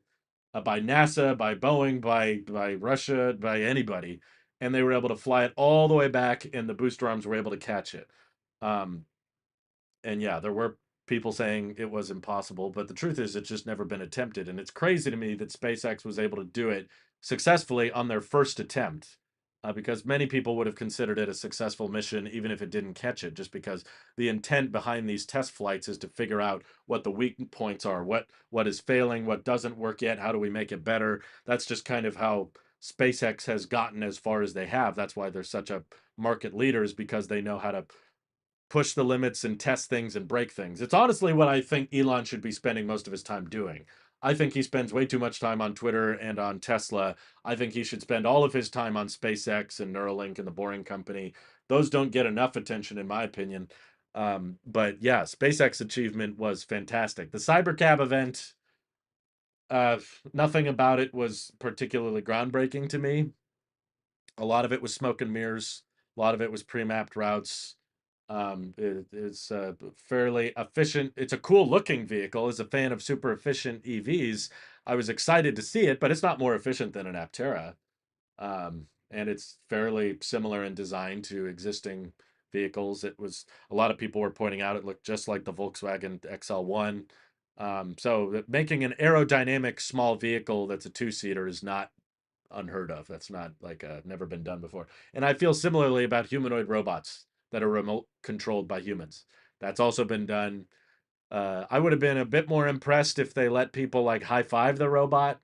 by NASA, by Boeing, by Russia, by anybody. And they were able to fly it all the way back, and the booster arms were able to catch it. Um, and yeah, there were people saying it was impossible, but the truth is it's just never been attempted. And it's crazy to me that SpaceX was able to do it successfully on their first attempt. Because many people would have considered it a successful mission, even if it didn't catch it, just because the intent behind these test flights is to figure out what the weak points are, what is failing, what doesn't work yet, how do we make it better. That's just kind of how SpaceX has gotten as far as they have. That's why they're such a market leader, is because they know how to push the limits and test things and break things. It's honestly what I think Elon should be spending most of his time doing. I think he spends way too much time on Twitter and on Tesla. I think he should spend all of his time on SpaceX and Neuralink and the Boring Company. Those don't get enough attention, in my opinion. But yeah, SpaceX achievement was fantastic. The Cybercab event, uh, nothing about it was particularly groundbreaking to me. A lot of it was smoke and mirrors. A lot of it was pre-mapped routes. It's fairly efficient. It's a cool looking vehicle. As a fan of super efficient EVs, I was excited to see it, but it's not more efficient than an Aptera. And it's fairly similar in design to existing vehicles. It was, a lot of people were pointing out, it looked just like the Volkswagen XL1. So making an aerodynamic small vehicle that's a two-seater is not unheard of. That's not like never been done before. And I feel similarly about humanoid robots that are remote controlled by humans. That's also been done. I would have been a bit more impressed if they let people like high five the robot,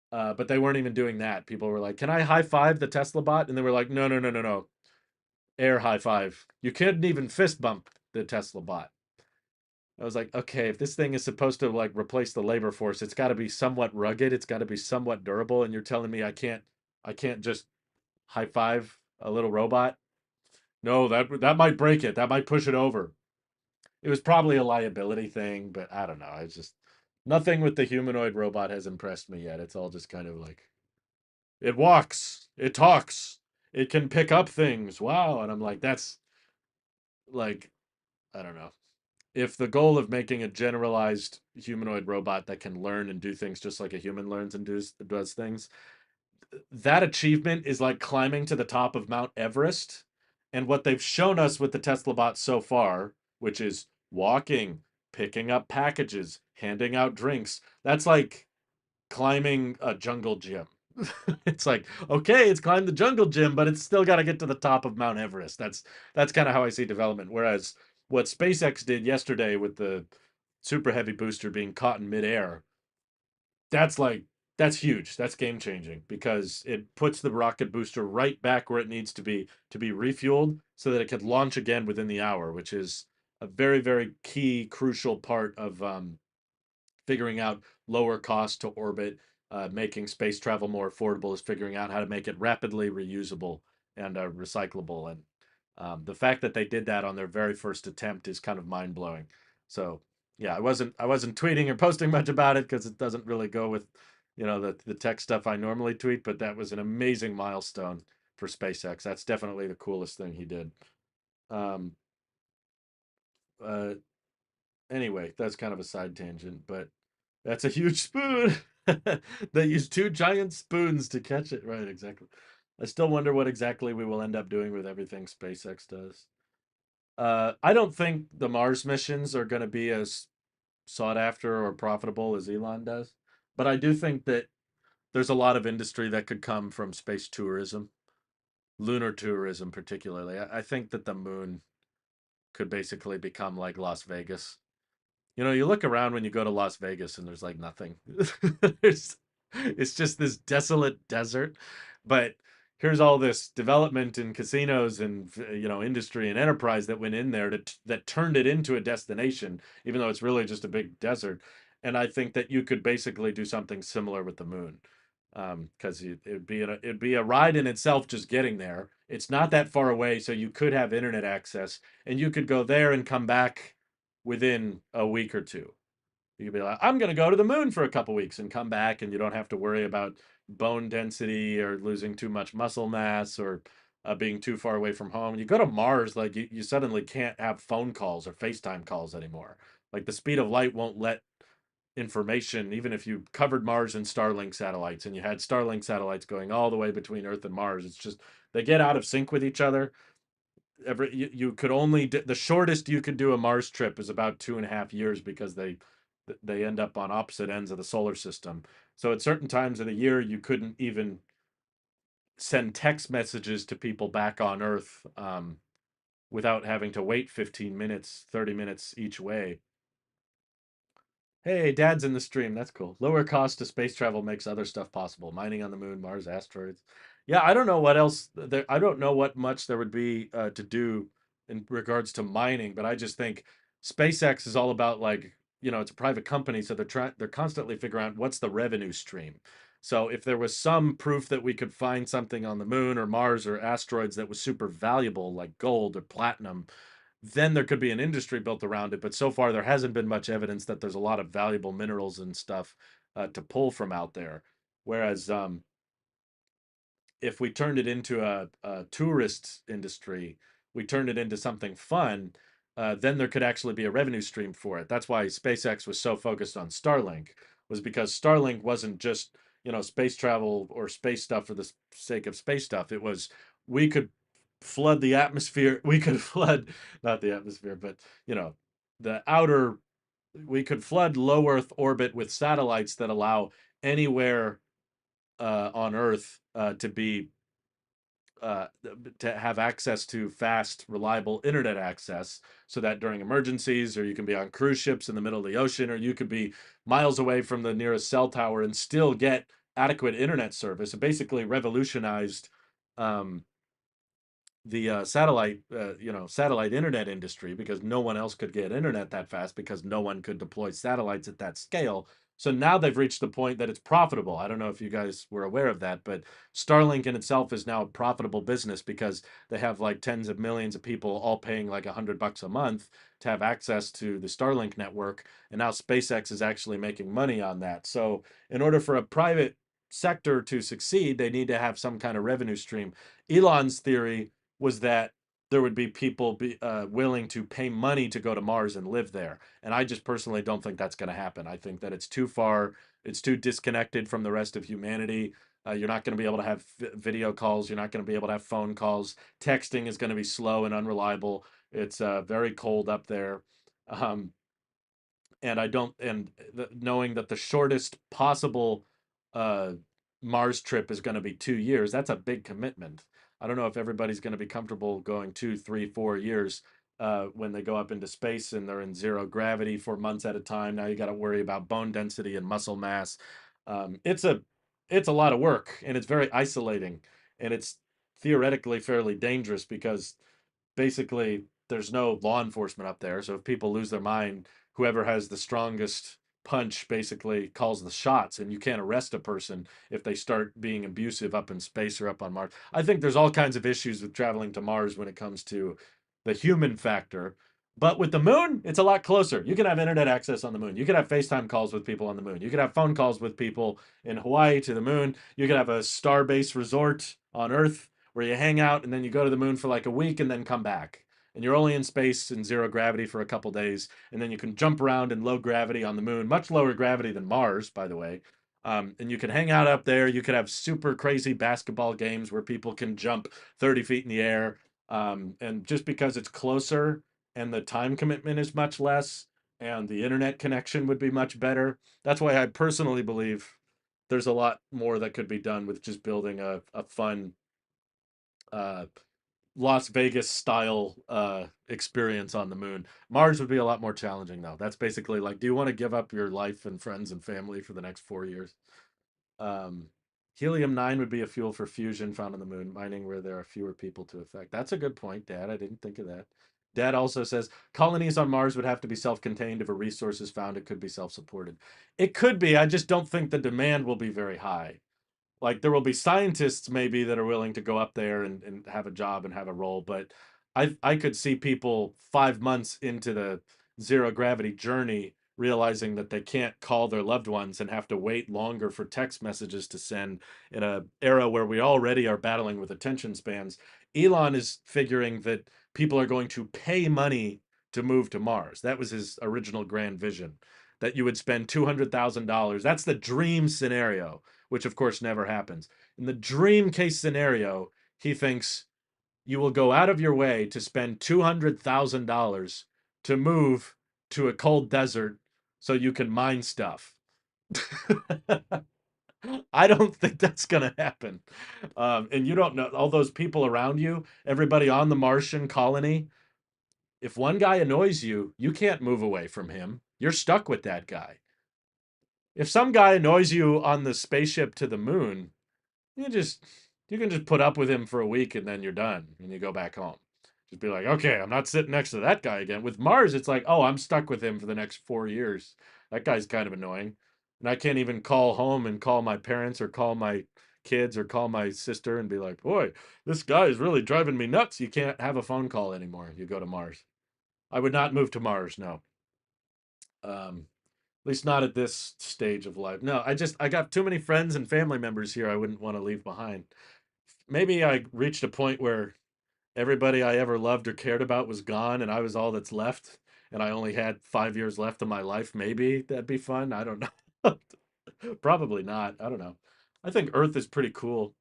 but they weren't even doing that. People were like, "Can I high five the Tesla bot?" And they were like, "No, no, no, no, no, air high five. You couldn't even fist bump the Tesla bot." I was like, okay, if this thing is supposed to like replace the labor force, it's got to be somewhat rugged. It's got to be somewhat durable. And you're telling me I can't just high five a little robot? No, that might break it. That might push it over. It was probably a liability thing, but I don't know. It's just nothing with the humanoid robot has impressed me yet. It's all just kind of like it walks, it talks, it can pick up things. Wow. And I'm like, that's like, I don't know. If the goal of making a generalized humanoid robot that can learn and do things just like a human learns and does things, that achievement is like climbing to the top of Mount Everest. And what they've shown us with the Tesla bot so far, which is walking, picking up packages, handing out drinks, that's like climbing a jungle gym. It's like, okay, it's climbed the jungle gym, but it's still got to get to the top of Mount Everest. That's kind of how I see development. Whereas what SpaceX did yesterday with the super heavy booster being caught in midair, that's like that's huge. That's game changing because it puts the rocket booster right back where it needs to be refueled so that it can launch again within the hour, which is a very, very key, crucial part of figuring out lower cost to orbit, making space travel more affordable, is figuring out how to make it rapidly reusable and recyclable. And the fact that they did that on their very first attempt is kind of mind blowing. So yeah, I wasn't tweeting or posting much about it because it doesn't really go with the tech stuff I normally tweet. But that was an amazing milestone for SpaceX. That's definitely the coolest thing he did. Um, uh, anyway, that's kind of a side tangent, but that's a huge spoon. They use two giant spoons to catch it. Right, exactly. I still wonder what exactly we will end up doing with everything SpaceX does. I don't think the Mars missions are going to be as sought after or profitable as Elon does, but I do think that there's a lot of industry that could come from space tourism, lunar tourism particularly. I think that the moon could basically become like Las Vegas. You look around when you go to Las Vegas and there's like nothing. There's, it's just this desolate desert. But here's all this development in casinos and industry and enterprise that went in there that turned it into a destination, even though it's really just a big desert. And I think that you could basically do something similar with the moon. Because it'd be a ride in itself just getting there. It's not that far away, so you could have internet access, and you could go there and come back within a week or two. You could be like, I'm going to go to the moon for a couple weeks and come back, and you don't have to worry about bone density or losing too much muscle mass or being too far away from home. You go to Mars, like you suddenly can't have phone calls or FaceTime calls anymore. Like the speed of light won't let information, even if you covered Mars in Starlink satellites and you had Starlink satellites going all the way between Earth and Mars, it's just they get out of sync with each other. you could only the shortest you could do a Mars trip is about 2.5 years because they end up on opposite ends of the solar system. So at certain times of the year, you couldn't even send text messages to people back on Earth without having to wait 15 minutes, 30 minutes each way. Hey, Dad's in the stream. That's cool. Lower cost to space travel makes other stuff possible. Mining on the moon, Mars, asteroids. Yeah, I don't know what else there. I don't know what much there would be to do in regards to mining, but I just think SpaceX is all about like, it's a private company, so they're constantly figuring out what's the revenue stream. So if there was some proof that we could find something on the moon or Mars or asteroids that was super valuable, like gold or platinum, then there could be an industry built around it. But so far, there hasn't been much evidence that there's a lot of valuable minerals and stuff to pull from out there. Whereas if we turned it into a tourist industry, we turned it into something fun, then there could actually be a revenue stream for it. That's why SpaceX was so focused on Starlink, was because Starlink wasn't just space travel or space stuff for the sake of space stuff. It was we could flood the atmosphere. We could flood not the atmosphere, but the outer. We could flood low Earth orbit with satellites that allow anywhere on Earth to have access to fast, reliable internet access so that during emergencies, or you can be on cruise ships in the middle of the ocean, or you could be miles away from the nearest cell tower and still get adequate internet service. It basically revolutionized um, the satellite internet industry because no one else could get internet that fast because no one could deploy satellites at that scale. So now they've reached the point that it's profitable. I don't know if you guys were aware of that, but Starlink in itself is now a profitable business because they have like tens of millions of people all paying like $100 a month to have access to the Starlink network. And now SpaceX is actually making money on that. So in order for a private sector to succeed, they need to have some kind of revenue stream. Elon's theory was that there would be people willing to pay money to go to Mars and live there. And I just personally don't think that's going to happen. I think that it's too far, it's too disconnected from the rest of humanity. You're not going to be able to have video calls. You're not going to be able to have phone calls. Texting is going to be slow and unreliable. It's very cold up there. Um, and I don't, and knowing that the shortest possible uh, Mars trip is going to be 2 years, that's a big commitment. I don't know if everybody's going to be comfortable going 2, 3, 4 years when they go up into space and they're in zero gravity for months at a time. Now you got to worry about bone density and muscle mass. Um, it's a it's a lot of work and it's very isolating and it's theoretically fairly dangerous because basically there's no law enforcement up there. So if people lose their mind, whoever has the strongest punch basically calls the shots, and you can't arrest a person if they start being abusive up in space or up on Mars. I think there's all kinds of issues with traveling to Mars when it comes to the human factor. But with the moon, it's a lot closer. You can have internet access on the moon. You can have FaceTime calls with people on the moon. You can have phone calls with people in Hawaii to the moon. You can have a star-based resort on Earth where you hang out and then you go to the moon for like a week and then come back. And you're only in space in zero gravity for a couple days, and then you can jump around in low gravity on the moon, much lower gravity than Mars, by the way. And you can hang out up there. You could have super crazy basketball games where people can jump 30 feet in the air. And just because it's closer and the time commitment is much less and the internet connection would be much better, that's why I personally believe there's a lot more that could be done with just building a fun uh, Las Vegas style experience on the moon. Mars would be a lot more challenging though. That's basically like, do you want to give up your life and friends and family for the next 4 years? Um, Helium-9 would be a fuel for fusion found on the moon, mining where there are fewer people to affect. That's a good point, Dad. I didn't think of that. Dad also says colonies on Mars would have to be self-contained. If a resource is found, it could be self-supported. It could be. I just don't think the demand will be very high. Like there will be scientists maybe that are willing to go up there and have a job and have a role, but I could see people 5 months into the zero gravity journey realizing that they can't call their loved ones and have to wait longer for text messages to send in a era where we already are battling with attention spans. Elon is figuring that people are going to pay money to move to Mars. That was his original grand vision, that you would spend $200,000. That's the dream scenario, which of course never happens. In the dream case scenario, he thinks you will go out of your way to spend $200,000 to move to a cold desert so you can mine stuff. I don't think that's going to happen. And you don't know all those people around you, everybody on the Martian colony. If one guy annoys you, you can't move away from him. You're stuck with that guy. If some guy annoys you on the spaceship to the moon, you just you can just put up with him for a week and then you're done and you go back home. Just be like, okay, I'm not sitting next to that guy again. With Mars, it's like, oh, I'm stuck with him for the next 4 years. That guy's kind of annoying. And I can't even call home and call my parents or call my kids or call my sister and be like, boy, this guy is really driving me nuts. You can't have a phone call anymore. You go to Mars. I would not move to Mars, no. At least not at this stage of life. No, I got too many friends and family members here I wouldn't want to leave behind. Maybe I reached a point where everybody I ever loved or cared about was gone and I was all that's left and I only had 5 years left of my life. Maybe that'd be fun. I don't know. Probably not. I don't know. I think Earth is pretty cool.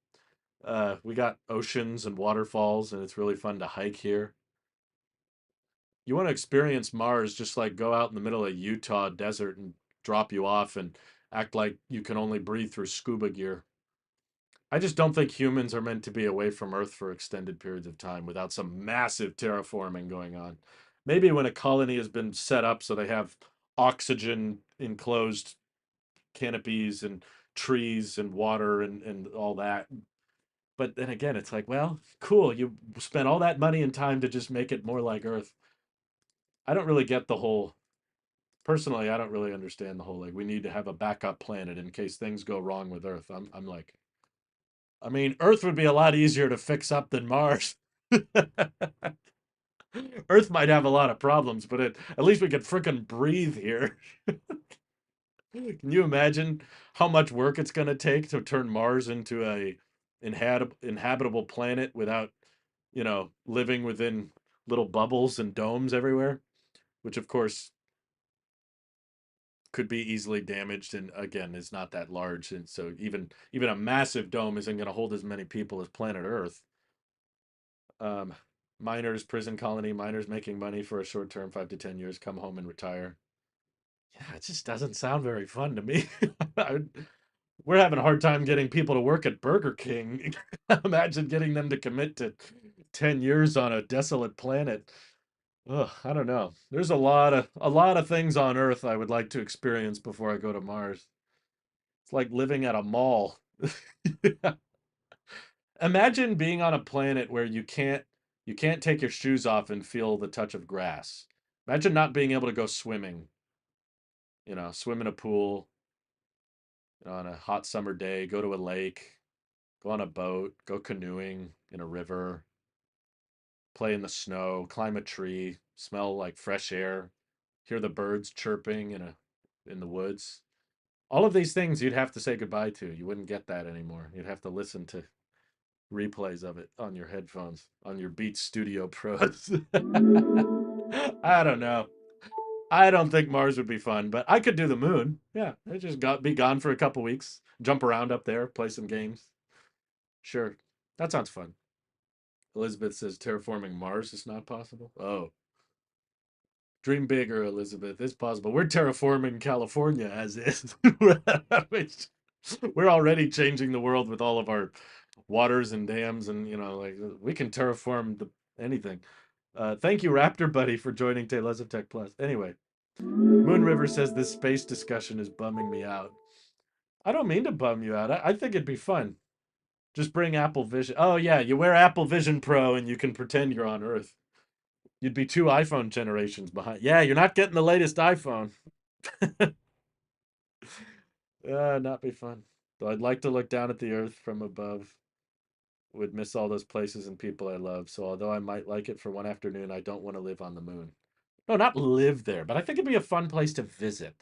We got oceans and waterfalls and it's really fun to hike here. You want to experience Mars, just like go out in the middle of Utah desert and drop you off and act like you can only breathe through scuba gear. I just don't think humans are meant to be away from Earth for extended periods of time without some massive terraforming going on. Maybe when a colony has been set up so they have oxygen enclosed canopies and trees and water and all that. But then again, it's like, well, cool. You spent all that money and time to just make it more like Earth. I don't really get the whole personally, I don't really understand the whole like we need to have a backup planet in case things go wrong with Earth. I'm like, I mean, Earth would be a lot easier to fix up than Mars. Earth might have a lot of problems, but at least we could frickin' breathe here. Can you imagine how much work it's going to take to turn Mars into a inhabitable planet without, living within little bubbles and domes everywhere, which of course could be easily damaged and again is not that large and so even a massive dome isn't going to hold as many people as planet Earth. um Miners, prison colony, miners making money for a short term, 5 to 10 years, come home and retire. Yeah, it just doesn't sound very fun to me. We're having a hard time getting people to work at Burger King. Imagine getting them to commit to 10 years on a desolate planet. Ugh, I don't know. There's a lot of things on Earth I would like to experience before I go to Mars. It's like living at a mall. Imagine being on a planet where you can't take your shoes off and feel the touch of grass. Imagine not being able to go swimming, swim in a pool, on a hot summer day, go to a lake, go on a boat, go canoeing in a river, play in the snow, climb a tree, smell like fresh air, hear the birds chirping in the woods. All of these things you'd have to say goodbye to. You wouldn't get that anymore. You'd have to listen to replays of it on your headphones, on your Beats Studio Pros. I don't know. I don't think Mars would be fun, but I could do the moon. Yeah, I just got be gone for a couple weeks, jump around up there, play some games. Sure, that sounds fun. Elizabeth says terraforming Mars is not possible. Oh, dream bigger, Elizabeth. It's possible. We're terraforming California as is. We're already changing the world with all of our waters and dams, and like we can terraform anything. Thank you, Raptor Buddy, for joining Tailosive Tech Plus. Anyway, Moon River says this space discussion is bumming me out. I don't mean to bum you out. I think it'd be fun. Just bring Apple Vision. Oh yeah, you wear Apple Vision Pro and you can pretend you're on Earth. You'd be 2 iPhone generations behind. Yeah, you're not getting the latest iPhone. Not be fun. Though I'd like to look down at the Earth from above. Would miss all those places and people I love. So although I might like it for one afternoon, I don't want to live on the moon. No, not live there, but I think it'd be a fun place to visit.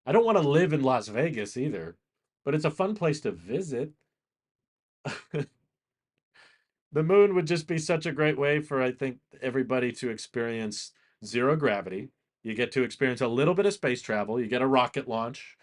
I don't want to live in Las Vegas either, but it's a fun place to visit. The moon would just be such a great way for, I think, everybody to experience zero gravity. You get to experience a little bit of space travel. You get a rocket launch.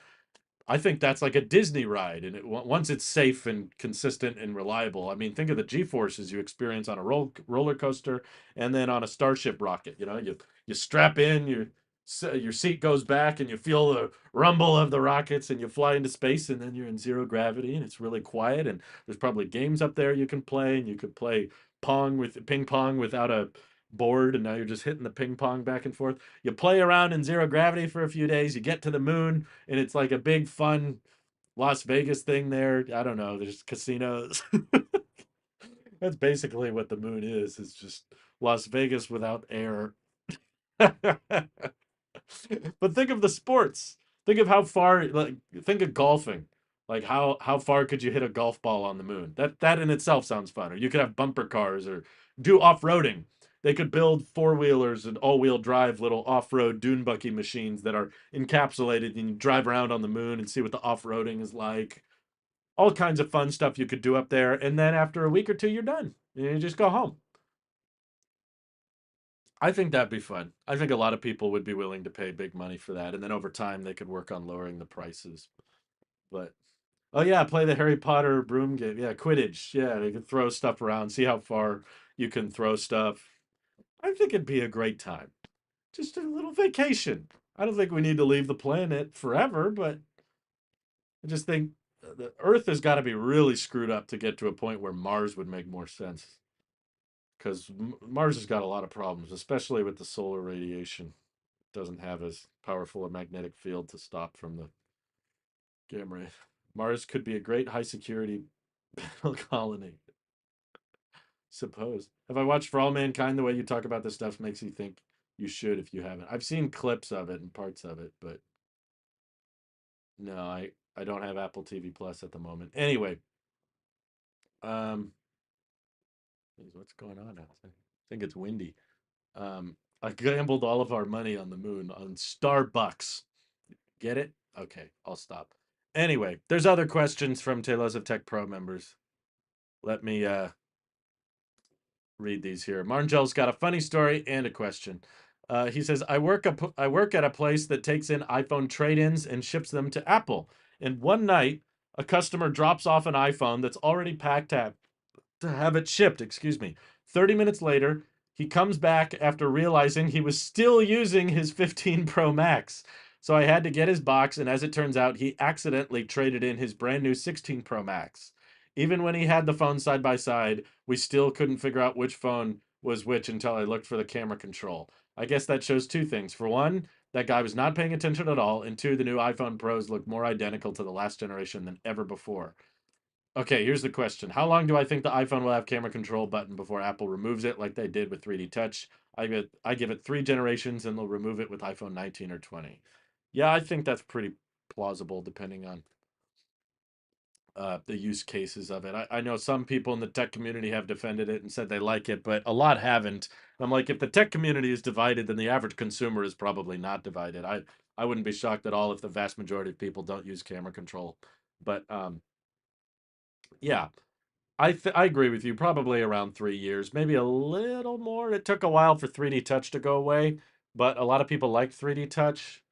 I think that's like a Disney ride, and once it's safe and consistent and reliable. I mean, think of the G forces you experience on a roller coaster, and then on a Starship rocket. You strap in, your seat goes back, and you feel the rumble of the rockets, and you fly into space, and then you're in zero gravity, and it's really quiet. And there's probably games up there you can play, and you could play ping pong without a board, and now you're just hitting the ping pong back and forth. You play around in zero gravity for a few days. You get to the moon, and it's like a big fun Las Vegas thing there. I don't know. There's casinos. That's basically what the moon is. It's just Las Vegas without air. But think of the sports. Think of how far, like, think of golfing. Like how far could you hit a golf ball on the moon? That in itself sounds fun. Or you could have bumper cars or do off-roading. They could build four-wheelers and all-wheel drive little off-road dune buggy machines that are encapsulated, and you drive around on the moon and see what the off-roading is like. All kinds of fun stuff you could do up there, and then after a week or two you're done. You just go home. I think that'd be fun. I think a lot of people would be willing to pay big money for that, and then over time they could work on lowering the prices. But oh yeah, play the Harry Potter broom game. Yeah, Quidditch. Yeah, they could throw stuff around, see how far you can throw stuff. I think it'd be a great time. Just a little vacation. I don't think we need to leave the planet forever, but I just think the Earth has got to be really screwed up to get to a point where Mars would make more sense. Because Mars has got a lot of problems, especially with the solar radiation. Doesn't have as powerful a magnetic field to stop from the gamma ray. Mars could be a great high security colony. Suppose. Have I watched For All Mankind? The way you talk about this stuff makes you think you should if you haven't. I've seen clips of it and parts of it, but no, I don't have Apple TV Plus at the moment. Anyway, um, what's going on outside? I think it's windy. I gambled all of our money on the moon on Starbucks. Get it? Okay, I'll stop. Anyway, there's other questions from Tailosive Tech Pro members. Let me read these here. Marngel's got a funny story and a question. He says, I work at a place that takes in iPhone trade-ins and ships them to Apple. And one night, a customer drops off an iPhone that's already packed to have it shipped, excuse me. 30 minutes later, he comes back after realizing he was still using his 15 Pro Max. So I had to get his box, and as it turns out, he accidentally traded in his brand new 16 Pro Max. Even when he had the phone side by side, we still couldn't figure out which phone was which until I looked for the camera control. I guess that shows two things. For one, that guy was not paying attention at all, and two, the new iPhone Pros look more identical to the last generation than ever before. Okay, here's the question. How long do I think the iPhone will have camera control button before Apple removes it like they did with 3D Touch? I give it 3 generations and they'll remove it with iPhone 19 or 20. Yeah, I think that's pretty plausible depending on the use cases of it. I know some people in the tech community have defended it and said they like it, but a lot haven't. I'm like, if the tech community is divided, then the average consumer is probably not divided. I wouldn't be shocked at all if the vast majority of people don't use camera control. But yeah, I agree with you. Probably around 3 years, maybe a little more. It took a while for 3D Touch to go away, but a lot of people liked 3D Touch.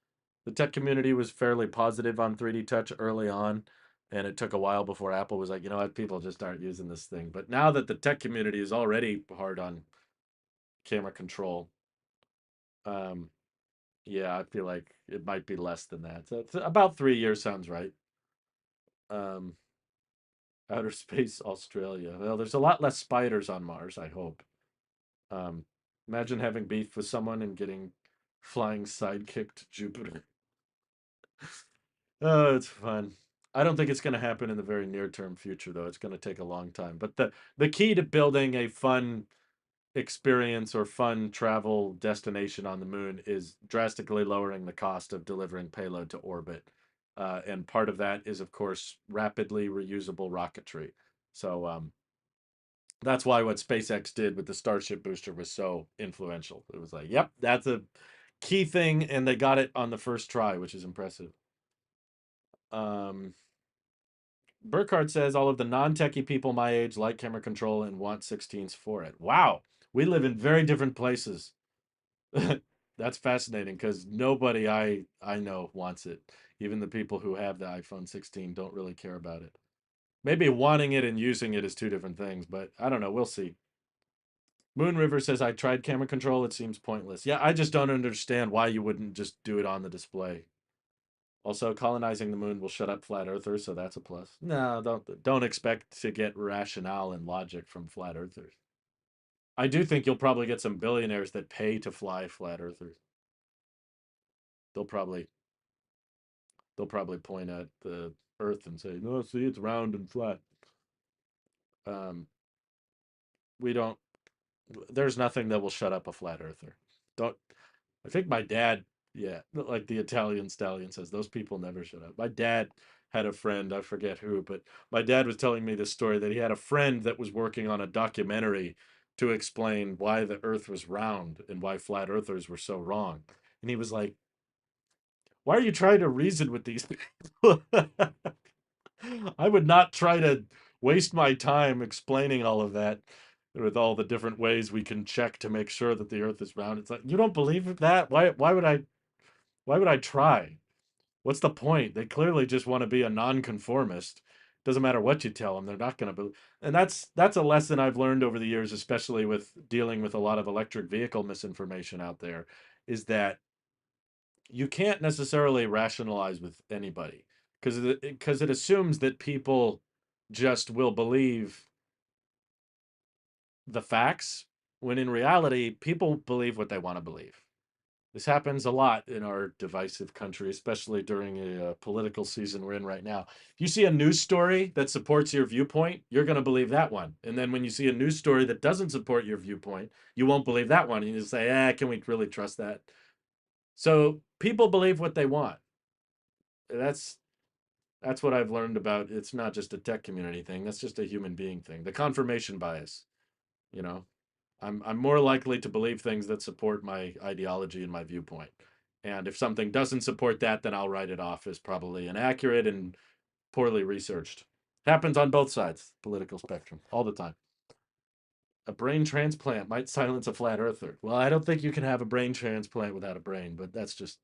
The tech community was fairly positive on 3D Touch early on, and it took a while before Apple was like, you know what, people just aren't using this thing. But now that the tech community is already hard on camera control, um, yeah, I feel like it might be less than that. So it's about 3 years sounds right. Um, Outer Space Australia. Well, there's a lot less spiders on Mars, I hope. Um, Imagine having beef with someone and getting flying sidekick to Jupiter. Oh, it's fun. I don't think it's going to happen in the very near term future, though. It's going to take a long time. But the key to building a fun experience or fun travel destination on the moon is drastically lowering the cost of delivering payload to orbit. And part of that is, of course, rapidly reusable rocketry. So that's why what SpaceX did with the Starship booster was so influential. It was like, yep, that's a key thing, and they got it on the first try, which is impressive. Um, Burkhardt says all of the non-techie people my age like camera control and want 16s for it. Wow, we live in very different places. That's fascinating because nobody I know wants it. Even the people who have the iPhone 16 don't really care about it. Maybe wanting it and using it is two different things, but I don't know. We'll see. Moon River says, I tried camera control. It seems pointless. Yeah, I just don't understand why you wouldn't just do it on the display. Also, colonizing the moon will shut up flat earthers, so that's a plus. No, don't expect to get rationale and logic from flat earthers. I do think you'll probably get some billionaires that pay to fly flat earthers. They'll probably they'll probably point at the earth and say, "No, see, it's round and flat." Um, we don't there's nothing that will shut up a flat earther. Don't I think my dad, yeah, like the Italian stallion says, those people never shut up. My dad had a friend, I forget who, but my dad was telling me this story that he had a friend that was working on a documentary to explain why the earth was round and why flat earthers were so wrong. And he was like, why are you trying to reason with these people? I would not try to waste my time explaining all of that with all the different ways we can check to make sure that the earth is round. It's like, you don't believe that? Why would I try? What's the point? They clearly just want to be a nonconformist. Doesn't matter what you tell them, they're not going to believe. And that's a lesson I've learned over the years, especially with dealing with a lot of electric vehicle misinformation out there, is that you can't necessarily rationalize with anybody because it assumes that people just will believe the facts when in reality people believe what they want to believe. This happens a lot in our divisive country, especially during a political season we're in right now. If you see a news story that supports your viewpoint, you're going to believe that one. And then when you see a news story that doesn't support your viewpoint, you won't believe that one. And you say, can we really trust that? So people believe what they want. That's That's what I've learned about. It's not just a tech community thing. That's just a human being thing. The confirmation bias, you know. I'm more likely to believe things that support my ideology and my viewpoint. And if something doesn't support that, then I'll write it off as probably inaccurate and poorly researched. Happens on both sides, political spectrum, all the time. A brain transplant might silence a flat earther. Well, I don't think you can have a brain transplant without a brain, but that's just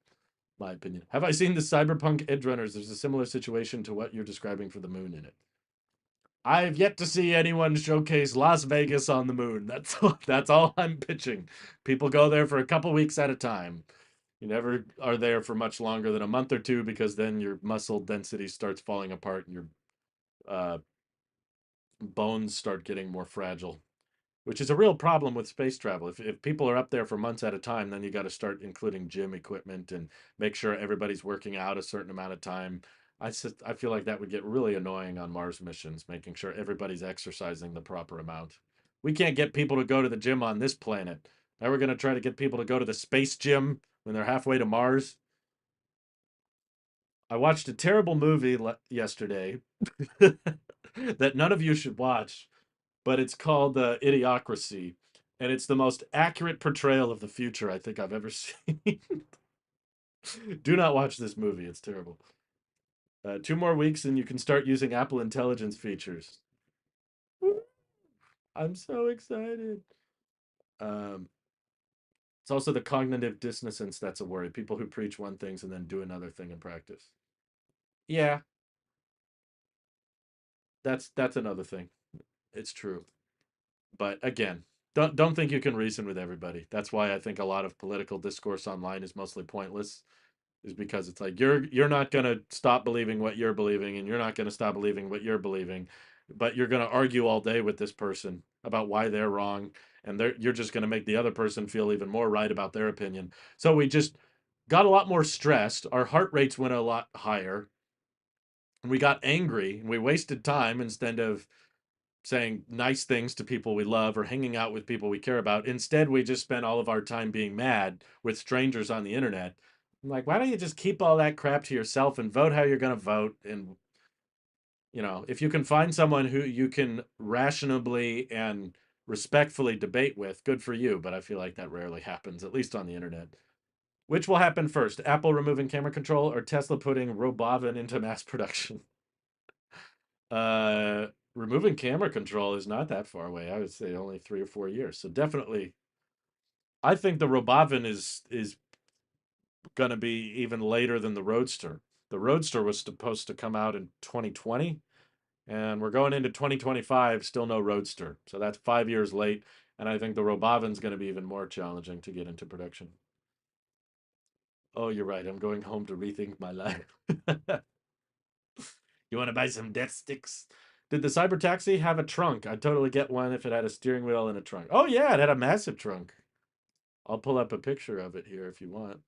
my opinion. Have I seen the Cyberpunk Edge Runners? There's a similar situation to what you're describing for the moon in it. I've yet to see anyone showcase Las Vegas on the moon. That's all I'm pitching. People go there for a couple weeks at a time. You never are there for much longer than a month or two because then your muscle density starts falling apart and your uh, bones start getting more fragile, which is a real problem with space travel. If people are up there for months at a time, then you got to start including gym equipment and make sure everybody's working out a certain amount of time. I feel like that would get really annoying on Mars missions, making sure everybody's exercising the proper amount. We can't get people to go to the gym on this planet. Now we're going to try to get people to go to the space gym when they're halfway to Mars. I watched a terrible movie yesterday that none of you should watch, but it's called Idiocracy, and it's the most accurate portrayal of the future I think I've ever seen. Do not watch this movie; it's terrible. 2 more weeks, and you can start using Apple Intelligence features. I'm so excited. Um, it's also the cognitive dissonance that's a worry. People who preach one thing and then do another thing in practice. Yeah, that's another thing. It's true. But again, don't think you can reason with everybody. That's why I think a lot of political discourse online is mostly pointless. Is because it's like you're not gonna stop believing what you're believing, and you're not gonna stop believing what you're believing, but you're gonna argue all day with this person about why they're wrong, and you're just gonna make the other person feel even more right about their opinion. So we just got a lot more stressed. Our heart rates went a lot higher, and we got angry, and we wasted time instead of saying nice things to people we love or hanging out with people we care about. Instead, we just spent all of our time being mad with strangers on the internet. I'm like, why don't you just keep all that crap to yourself and vote how you're going to vote? And, if you can find someone who you can rationally and respectfully debate with, good for you. But I feel like that rarely happens, at least on the internet. Which will happen first? Apple removing camera control or Tesla putting Robovin into mass production? Uh, Removing camera control is not that far away. I would say only 3 or 4 years. So definitely, I think the Robovin is going to be even later than the Roadster. The Roadster was supposed to come out in 2020, and we're going into 2025, still no Roadster. So that's 5 years late. And I think the Robovin's going to be even more challenging to get into production. Oh, you're right. I'm going home to rethink my life. You want to buy some death sticks? Did the Cyber Taxi have a trunk? I'd totally get one if it had a steering wheel and a trunk. Oh, yeah, it had a massive trunk. I'll pull up a picture of it here if you want.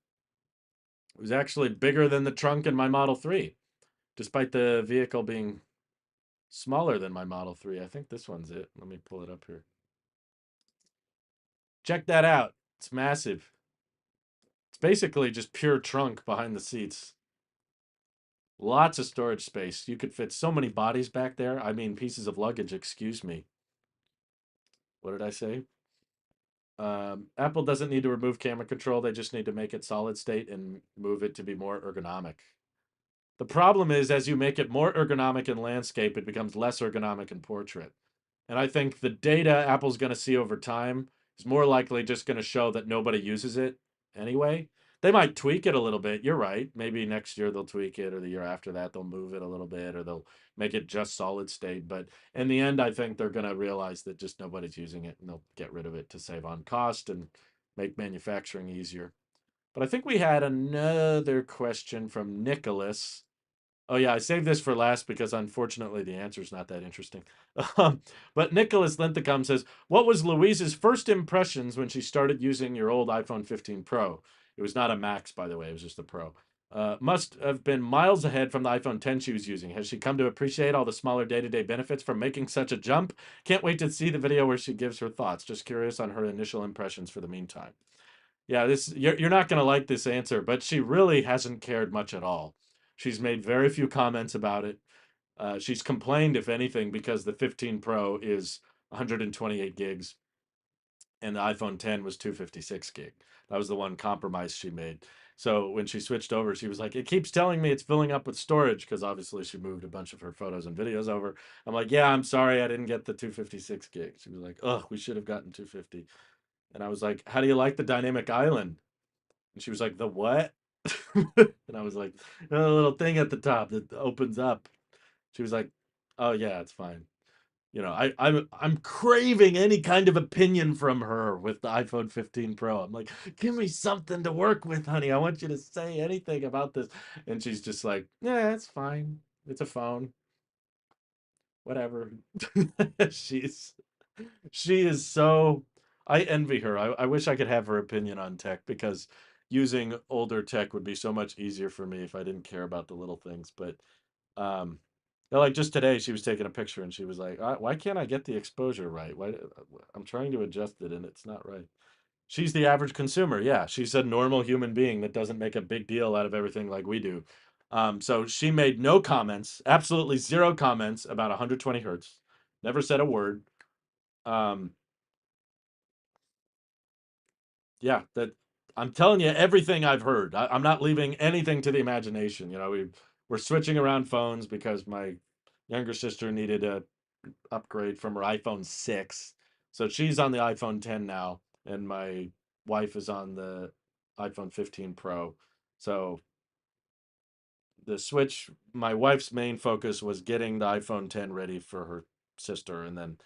It was actually bigger than the trunk in my Model 3, despite the vehicle being smaller than my Model 3. I think this one's it. Let me pull it up here. Check that out. It's massive. It's basically just pure trunk behind the seats. Lots of storage space. You could fit so many bodies back there. I mean, pieces of luggage, excuse me. What did I say? Apple doesn't need to remove camera control. They just need to make it solid state and move it to be more ergonomic. The problem is, as you make it more ergonomic in landscape, it becomes less ergonomic in portrait. And I think the data Apple's going to see over time is more likely just going to show that nobody uses it anyway. They might tweak it a little bit. You're right. Maybe next year they'll tweak it, or the year after that they'll move it a little bit, or they'll make it just solid state. But in the end, I think they're going to realize that just nobody's using it, and they'll get rid of it to save on cost and make manufacturing easier. But I think we had another question from Nicholas. Oh yeah, I saved this for last because unfortunately the answer is not that interesting. But Nicholas Linthicum says, "What was Louise's first impressions when she started using your old iPhone 15 Pro? It was not a Max, by the way; it was just a Pro. Must have been miles ahead from the iPhone 10 she was using. Has she come to appreciate all the smaller day-to-day benefits from making such a jump? Can't wait to see the video where she gives her thoughts. Just curious on her initial impressions for the meantime." Yeah, this you're not going to like this answer, but she really hasn't cared much at all. She's made very few comments about it. She's complained, if anything, because the 15 Pro is 128 gigs and the iPhone 10 was 256 gig. That was the one compromise she made. So when she switched over, she was like, "It keeps telling me it's filling up with storage," because obviously she moved a bunch of her photos and videos over. I'm like, "Yeah, I'm sorry I didn't get the 256 gig." She was like, "Oh, we should have gotten 250." And I was like, "How do you like the dynamic island?" And she was like, "The what?" And I was like, "A little thing at the top that opens up." She was like, "Oh yeah, it's fine." I'm craving any kind of opinion from her with the iPhone 15 Pro. I'm like, "Give me something to work with, honey. I want you to say anything about this." And she's just like, "Yeah, it's fine. It's a phone. Whatever." She's she is so I envy her. I wish I could have her opinion on tech because using older tech would be so much easier for me if I didn't care about the little things. But um, like just today, she was taking a picture and she was like, "Why can't I get the exposure right? Why I'm trying to adjust it and it's not right." She's the average consumer. Yeah, she's a normal human being that doesn't make a big deal out of everything like we do. So she made no comments, absolutely zero comments about 120 hertz. Never said a word. Um, Yeah, that I'm telling you everything I've heard. I'm not leaving anything to the imagination. We're switching around phones because my younger sister needed a upgrade from her iPhone 6. So she's on the iPhone 10 now, and my wife is on the iPhone 15 Pro. So the switch, my wife's main focus was getting the iPhone 10 ready for her sister, and then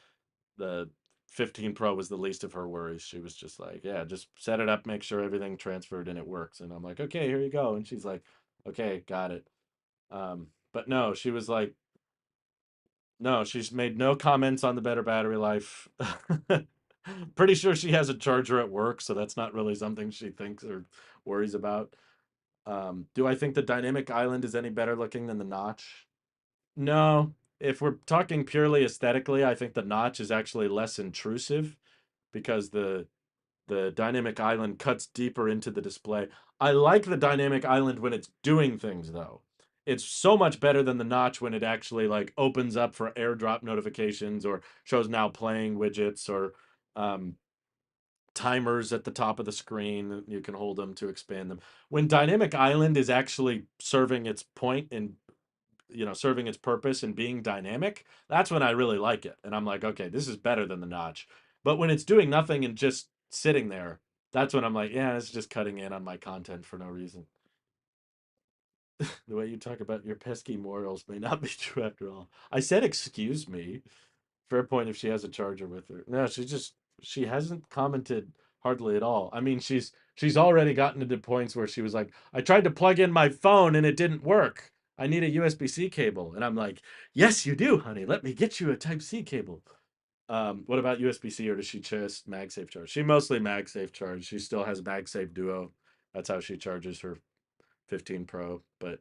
the 15 Pro was the least of her worries. She was just like, "Yeah, just set it up, make sure everything transferred and it works." And I'm like, "Okay, here you go." And she's like, "Okay, got it." But no, she was like, no, she's made no comments on the better battery life. Pretty sure she has a charger at work, so that's not really something she thinks or worries about. Do I think the dynamic island is any better looking than the notch? No. If we're talking purely aesthetically, I think the notch is actually less intrusive because the dynamic island cuts deeper into the display. I like the dynamic island when it's doing things though. It's so much better than the notch when it actually like opens up for airdrop notifications or shows now playing widgets or um, timers at the top of the screen. You can hold them to expand them. When dynamic island is actually serving its point and serving its purpose and being dynamic, that's when I really like it. And I'm like, okay, this is better than the notch. But when it's doing nothing and just sitting there, that's when I'm like, yeah, it's just cutting in on my content for no reason. The way you talk about your pesky morals may not be true after all. I said, excuse me. Fair point if she has a charger with her. No, she hasn't commented hardly at all. I mean, she's already gotten to the points where she was like, I tried to plug in my phone and it didn't work. I need a USB-C cable. And I'm like, yes, you do, honey. Let me get you a Type-C cable. What about USB-C, or does she just MagSafe charge? She mostly MagSafe charge. She still has MagSafe Duo. That's how she charges her 15 Pro. But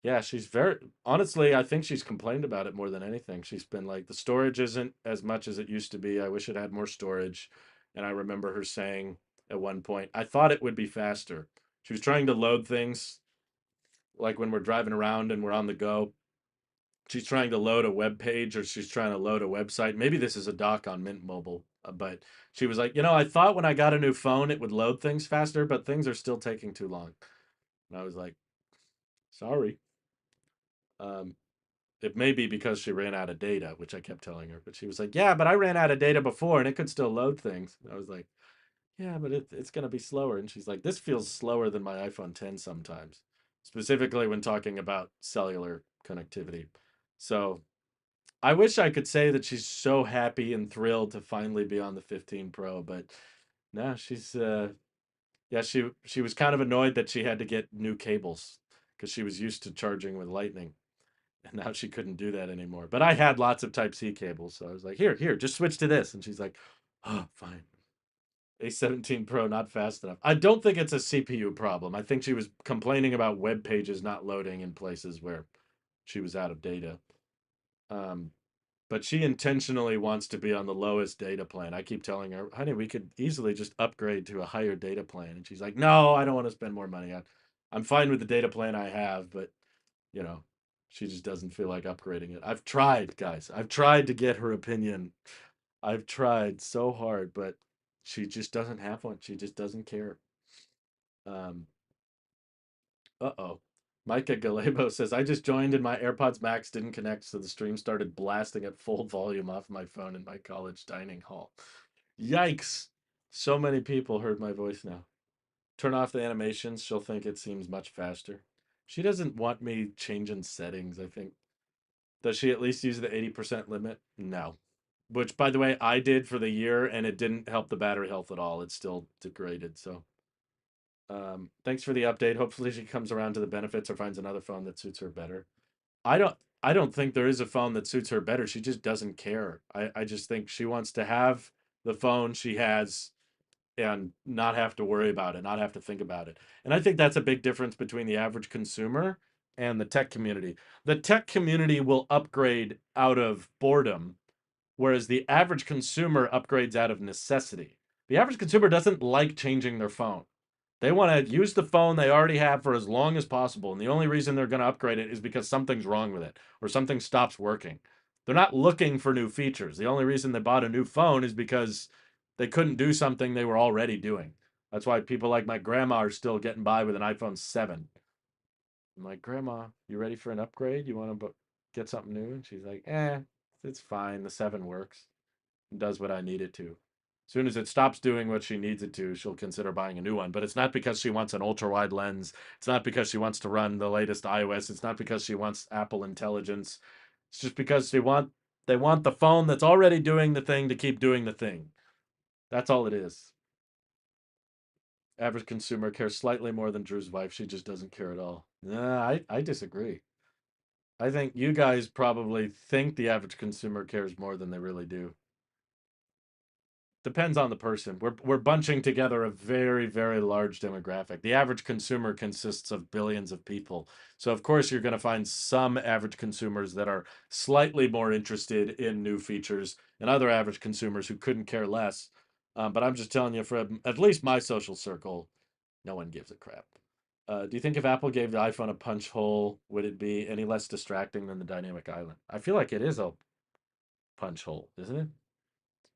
yeah, she's very honestly, I think she's complained about it more than anything. She's been like, the storage isn't as much as it used to be. I wish it had more storage. And I remember her saying at one point, I thought it would be faster. She was trying to load things like when we're driving around and we're on the go. She's trying to load a web page, or she's trying to load a website. Maybe this is a doc on Mint Mobile, but she was like, I thought when I got a new phone it would load things faster, but things are still taking too long. And I was like, sorry. Um, It may be because she ran out of data, which I kept telling her. But she was like, yeah, but I ran out of data before and it could still load things. I was like, yeah, but it's going to be slower. And she's like, this feels slower than my iPhone 10 sometimes, specifically when talking about cellular connectivity. So I wish I could say that she's so happy and thrilled to finally be on the 15 Pro, but no, yeah, she was kind of annoyed that she had to get new cables because she was used to charging with Lightning. And now she couldn't do that anymore. But I had lots of Type C cables, so I was like, here, just switch to this. And she's like, oh, fine. A17 Pro, not fast enough. I don't think it's a CPU problem. I think she was complaining about web pages not loading in places where she was out of data. Um, but she intentionally wants to be on the lowest data plan. I keep telling her, honey, we could easily just upgrade to a higher data plan. And she's like, no, I don't want to spend more money. I'm fine with the data plan I have, but you know, she just doesn't feel like upgrading it. I've tried, guys. I've tried to get her opinion. I've tried so hard, but she just doesn't have one. She just doesn't care. Um, uh-oh. Micah Galebo says, I just joined and my AirPods Max didn't connect, so the stream started blasting at full volume off my phone in my college dining hall. Yikes. So many people heard my voice now. Turn off the animations. She'll think it seems much faster. She doesn't want me changing settings, I think. Does she at least use the 80% limit? No. Which, by the way, I did for the year, and it didn't help the battery health at all. It's still degraded. So, thanks for the update. Hopefully, she comes around to the benefits or finds another phone that suits her better. I don't. I don't think there is a phone that suits her better. She just doesn't care. I just think she wants to have the phone she has and not have to worry about it, not have to think about it. And I think that's a big difference between the average consumer and the tech community. The tech community will upgrade out of boredom, whereas the average consumer upgrades out of necessity. The average consumer doesn't like changing their phone. They want to use the phone they already have for as long as possible. And the only reason they're going to upgrade it is because something's wrong with it or something stops working. They're not looking for new features. The only reason they bought a new phone is because they couldn't do something they were already doing. That's why people like my grandma are still getting by with an iPhone 7. I'm like, Grandma, you ready for an upgrade? You want to get something new? And she's like, it's fine. The 7 works. It does what I need it to. As soon as it stops doing what she needs it to, she'll consider buying a new one. But it's not because she wants an ultra wide lens. It's not because she wants to run the latest iOS. It's not because she wants Apple Intelligence. It's just because they want the phone that's already doing the thing to keep doing the thing. That's all it is. Average consumer cares slightly more than Drew's wife. She just doesn't care at all. Nah, I disagree. I think you guys probably think the average consumer cares more than they really do. Depends on the person. We're bunching together a very, very large demographic. The average consumer consists of billions of people. So of course you're going to find some average consumers that are slightly more interested in new features and other average consumers who couldn't care less. But I'm just telling you, for at least my social circle, no one gives a crap. Do you think if Apple gave the iPhone a punch hole, would it be any less distracting than the dynamic island? I feel like it is a punch hole, isn't it?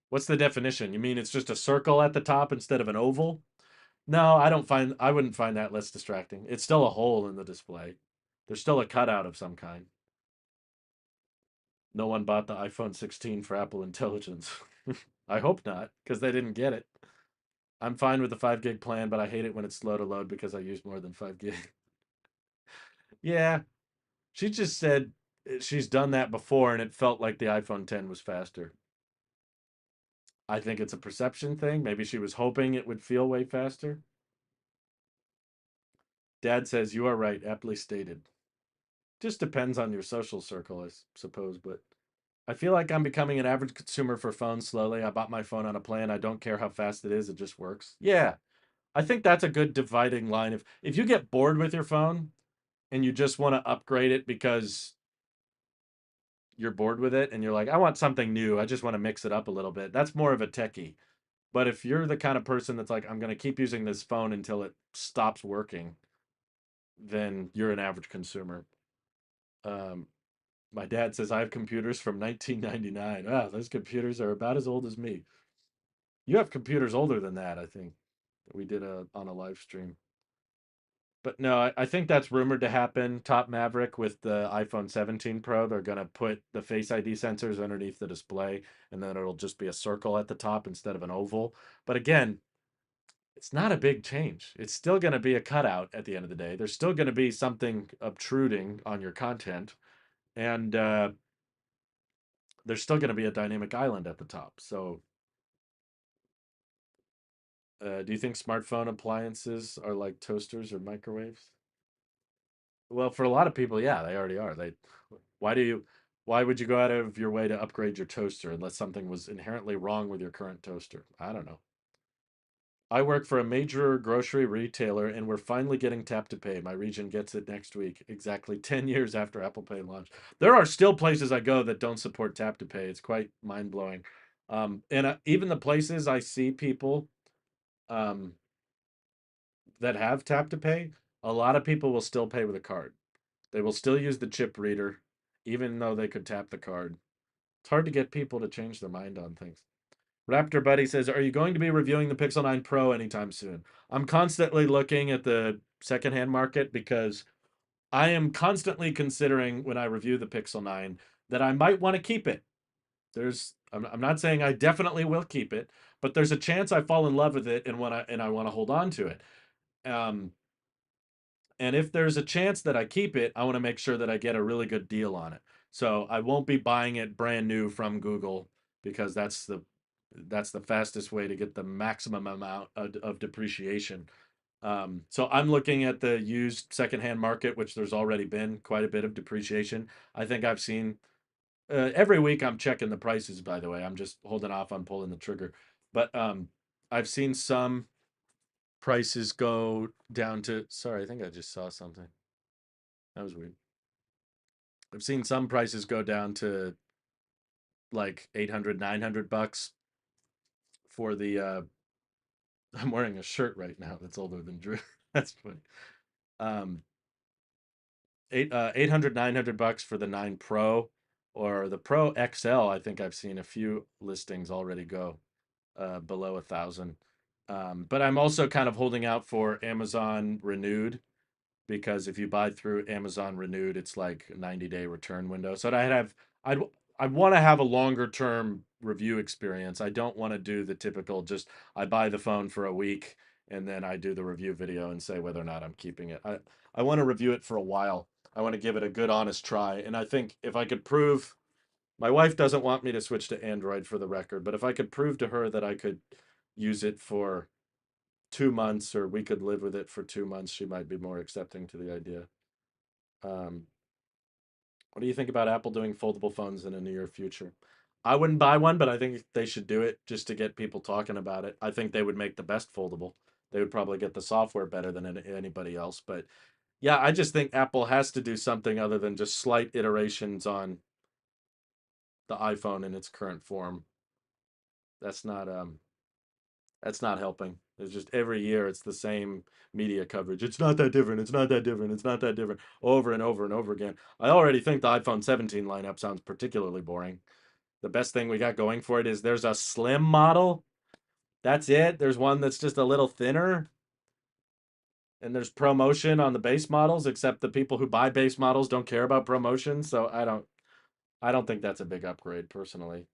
What's the definition? You mean it's just a circle at the top instead of an oval? No, I wouldn't find that less distracting. It's still a hole in the display. There's still a cutout of some kind. No one bought the iPhone 16 for Apple Intelligence. I hope not, because they didn't get it. I'm fine with the 5 gig plan, but I hate it when it's slow to load because I use more than 5 gig. Yeah, she just said she's done that before and it felt like the iPhone 10 was faster. I think it's a perception thing. Maybe she was hoping it would feel way faster. Dad says you are right, aptly stated. Just depends on your social circle, I suppose, but I feel like I'm becoming an average consumer for phones slowly. I bought my phone on a plan. I don't care how fast it is, it just works. Yeah. I think that's a good dividing line. If you get bored with your phone and you just want to upgrade it because you're bored with it and you're like, I want something new. I just want to mix it up a little bit. That's more of a techie. But if you're the kind of person that's like, I'm going to keep using this phone until it stops working, then you're an average consumer. Um, my dad says I have computers from 1999. Wow, those computers are about as old as me. You have computers older than that, I think. We did on a live stream. But no, I think that's rumored to happen. Top Maverick with the iPhone 17 Pro, they're going to put the Face ID sensors underneath the display, and then it'll just be a circle at the top instead of an oval. But again, it's not a big change. It's still going to be a cutout at the end of the day. There's still going to be something obtruding on your content, and there's still going to be a dynamic island at the top. So, do you think smartphone appliances are like toasters or microwaves? Well, for a lot of people, yeah, they already are. Why do you, why would you go out of your way to upgrade your toaster unless something was inherently wrong with your current toaster? I don't know. I work for a major grocery retailer and we're finally getting tap to pay. My region gets it next week, exactly 10 years after Apple Pay launched. There are still places I go that don't support tap to pay. It's quite mind blowing. And even the places I see people um, that have tap to pay, a lot of people will still pay with a card. They will still use the chip reader, even though they could tap the card. It's hard to get people to change their mind on things. Raptor Buddy says, are you going to be reviewing the Pixel 9 Pro anytime soon? I'm constantly looking at the secondhand market because I am constantly considering when I review the Pixel 9 that I might want to keep it. I'm not saying I definitely will keep it, but there's a chance I fall in love with it and I want to hold on to it. Um, and if there's a chance that I keep it, I want to make sure that I get a really good deal on it. So I won't be buying it brand new from Google because that's the fastest way to get the maximum amount of depreciation. So I'm looking at the used secondhand market, which there's already been quite a bit of depreciation. I think I've seen every week I'm checking the prices, by the way. I'm just holding off on pulling the trigger. But I've seen some prices go down to, sorry, I think I just saw something. That was weird. I've seen some prices go down to like 800, $900 for the I'm wearing a shirt right now that's older than Drew. That's funny. Um 800 $900 for the 9 Pro or the Pro XL. I think I've seen a few listings already go below 1,000. But I'm also kind of holding out for Amazon Renewed because if you buy through Amazon Renewed, it's like a 90-day return window. So I'd I want to have a longer term review experience. I don't want to do the typical just I buy the phone for a week and then I do the review video and say whether or not I'm keeping it. I want to review it for a while. I want to give it a good honest try. And I think if I could prove my wife doesn't want me to switch to Android for the record, but if I could prove to her that I could use it for 2 months or we could live with it for 2 months, she might be more accepting to the idea. Um, what do you think about Apple doing foldable phones in the near future? I wouldn't buy one, but I think they should do it just to get people talking about it. I think they would make the best foldable. They would probably get the software better than anybody else. But yeah, I just think Apple has to do something other than just slight iterations on the iPhone in its current form. That's not that's not helping. It's just every year it's the same media coverage. It's not that different. It's not that different. It's not that different. Over and over and over again. I already think the iPhone 17 lineup sounds particularly boring. The best thing we got going for it is there's a slim model. That's it. There's one that's just a little thinner. And there's promotion on the base models, except the people who buy base models don't care about promotion. So I don't think that's a big upgrade personally.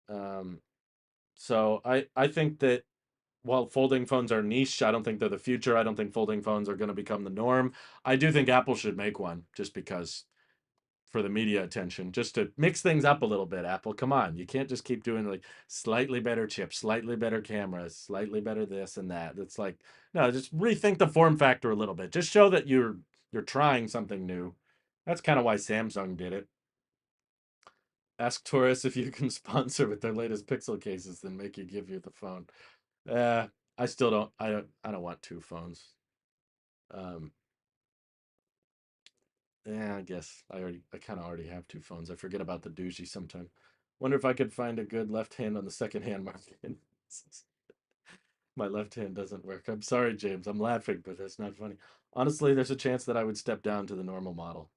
Um, so I think that while folding phones are niche, I don't think they're the future. I don't think folding phones are going to become the norm. I do think Apple should make one just because for the media attention, just to mix things up a little bit. Apple, come on. You can't just keep doing like slightly better chips, slightly better cameras, slightly better this and that. It's like, no, just rethink the form factor a little bit. Just show that you're trying something new. That's kind of why Samsung did it. Ask Taurus if you can sponsor with their latest Pixel cases, then make you give you the phone. Uh, I still don't. I don't want two phones. Um, yeah, I guess I kind of already have two phones. I forget about the doozy sometime. Wonder if I could find a good left hand on the second hand market. My left hand doesn't work. I'm sorry, James. I'm laughing, but that's not funny. Honestly, there's a chance that I would step down to the normal model.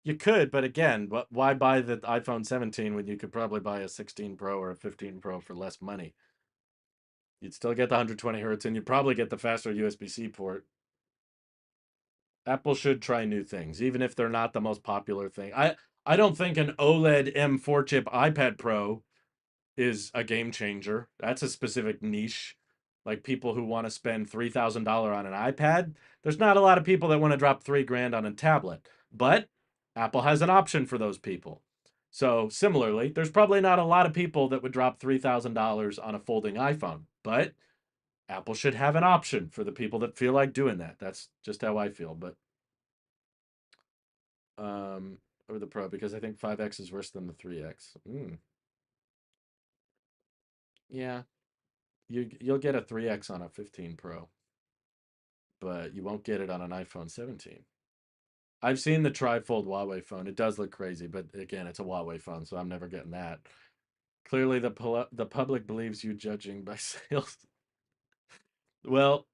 You could, but again, why buy the iPhone 17 when you could probably buy a 16 Pro or a 15 Pro for less money? You'd still get the 120 hertz, and you'd probably get the faster USB-C port. Apple should try new things, even if they're not the most popular thing. I don't think an OLED M4 chip iPad Pro is a game changer. That's a specific niche. Like people who want to spend $3,000 on an iPad. There's not a lot of people that want to drop 3 grand on a tablet, but Apple has an option for those people. So similarly, there's probably not a lot of people that would drop $3,000 on a folding iPhone, but Apple should have an option for the people that feel like doing that. That's just how I feel. But um, or the Pro because I think 5X is worse than the 3X. Yeah, you'll get a 3X on a 15 Pro, but you won't get it on an iPhone 17. I've seen the trifold Huawei phone. It does look crazy, but again, it's a Huawei phone, so I'm never getting that. Clearly, the public believes you judging by sales. Well,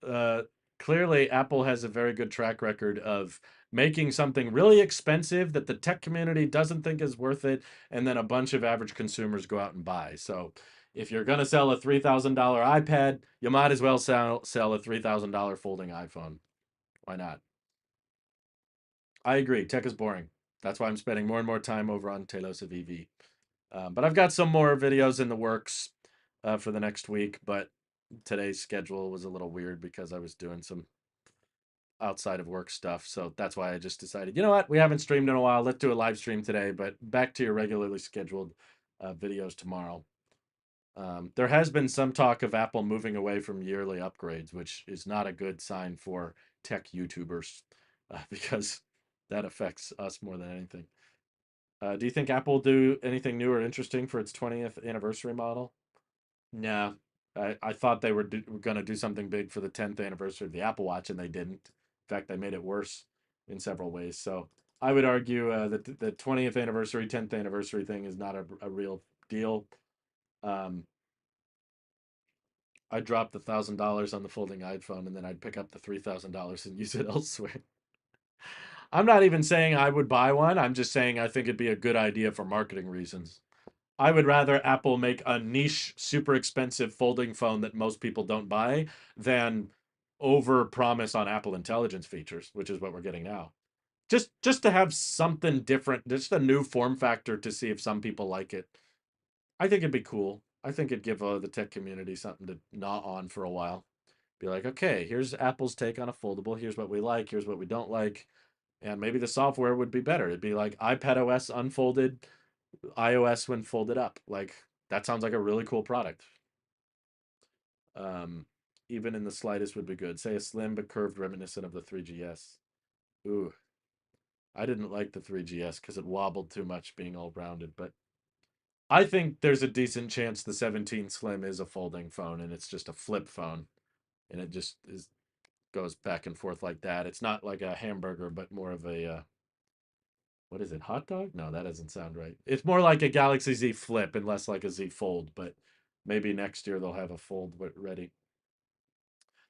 uh, clearly Apple has a very good track record of making something really expensive that the tech community doesn't think is worth it, and then a bunch of average consumers go out and buy. So if you're going to sell a $3,000 iPad, you might as well sell a $3,000 folding iPhone. Why not? I agree. Tech is boring. That's why I'm spending more and more time over on Tailosive EV. But I've got some more videos in the works for the next week. But today's schedule was a little weird because I was doing some outside of work stuff. So that's why I just decided, you know what? We haven't streamed in a while. Let's do a live stream today. But back to your regularly scheduled videos tomorrow. There has been some talk of Apple moving away from yearly upgrades, which is not a good sign for tech YouTubers because that affects us more than anything. Do you think Apple will do anything new or interesting for its 20th anniversary model? No. I thought they were going to do something big for the 10th anniversary of the Apple Watch, and they didn't. In fact, they made it worse in several ways. So I would argue that the 20th anniversary, 10th anniversary thing is not a real deal. Um, I'd drop the $1,000 on the folding iPhone, and then I'd pick up the $3,000 and use it elsewhere. I'm not even saying I would buy one. I'm just saying I think it'd be a good idea for marketing reasons. I would rather Apple make a niche, super expensive folding phone that most people don't buy than over promise on Apple Intelligence features, which is what we're getting now. Just to have something different, just a new form factor to see if some people like it. I think it'd be cool. I think it'd give the tech community something to gnaw on for a while. Be like, okay, here's Apple's take on a foldable. Here's what we like. Here's what we don't like. And maybe the software would be better. It'd be like iPad OS unfolded, iOS when folded up. Like that sounds like a really cool product. Um, Even in the slightest would be good. Say a slim but curved reminiscent of the 3GS. Ooh, I didn't like the 3GS because it wobbled too much being all rounded. But I think there's a decent chance the 17 Slim is a folding phone and it's just a flip phone, and it just is goes back and forth like that. It's not like a hamburger, but more of a what is it? Hot dog? No, that doesn't sound right. It's more like a Galaxy Z Flip and less like a Z Fold. But maybe next year they'll have a fold ready.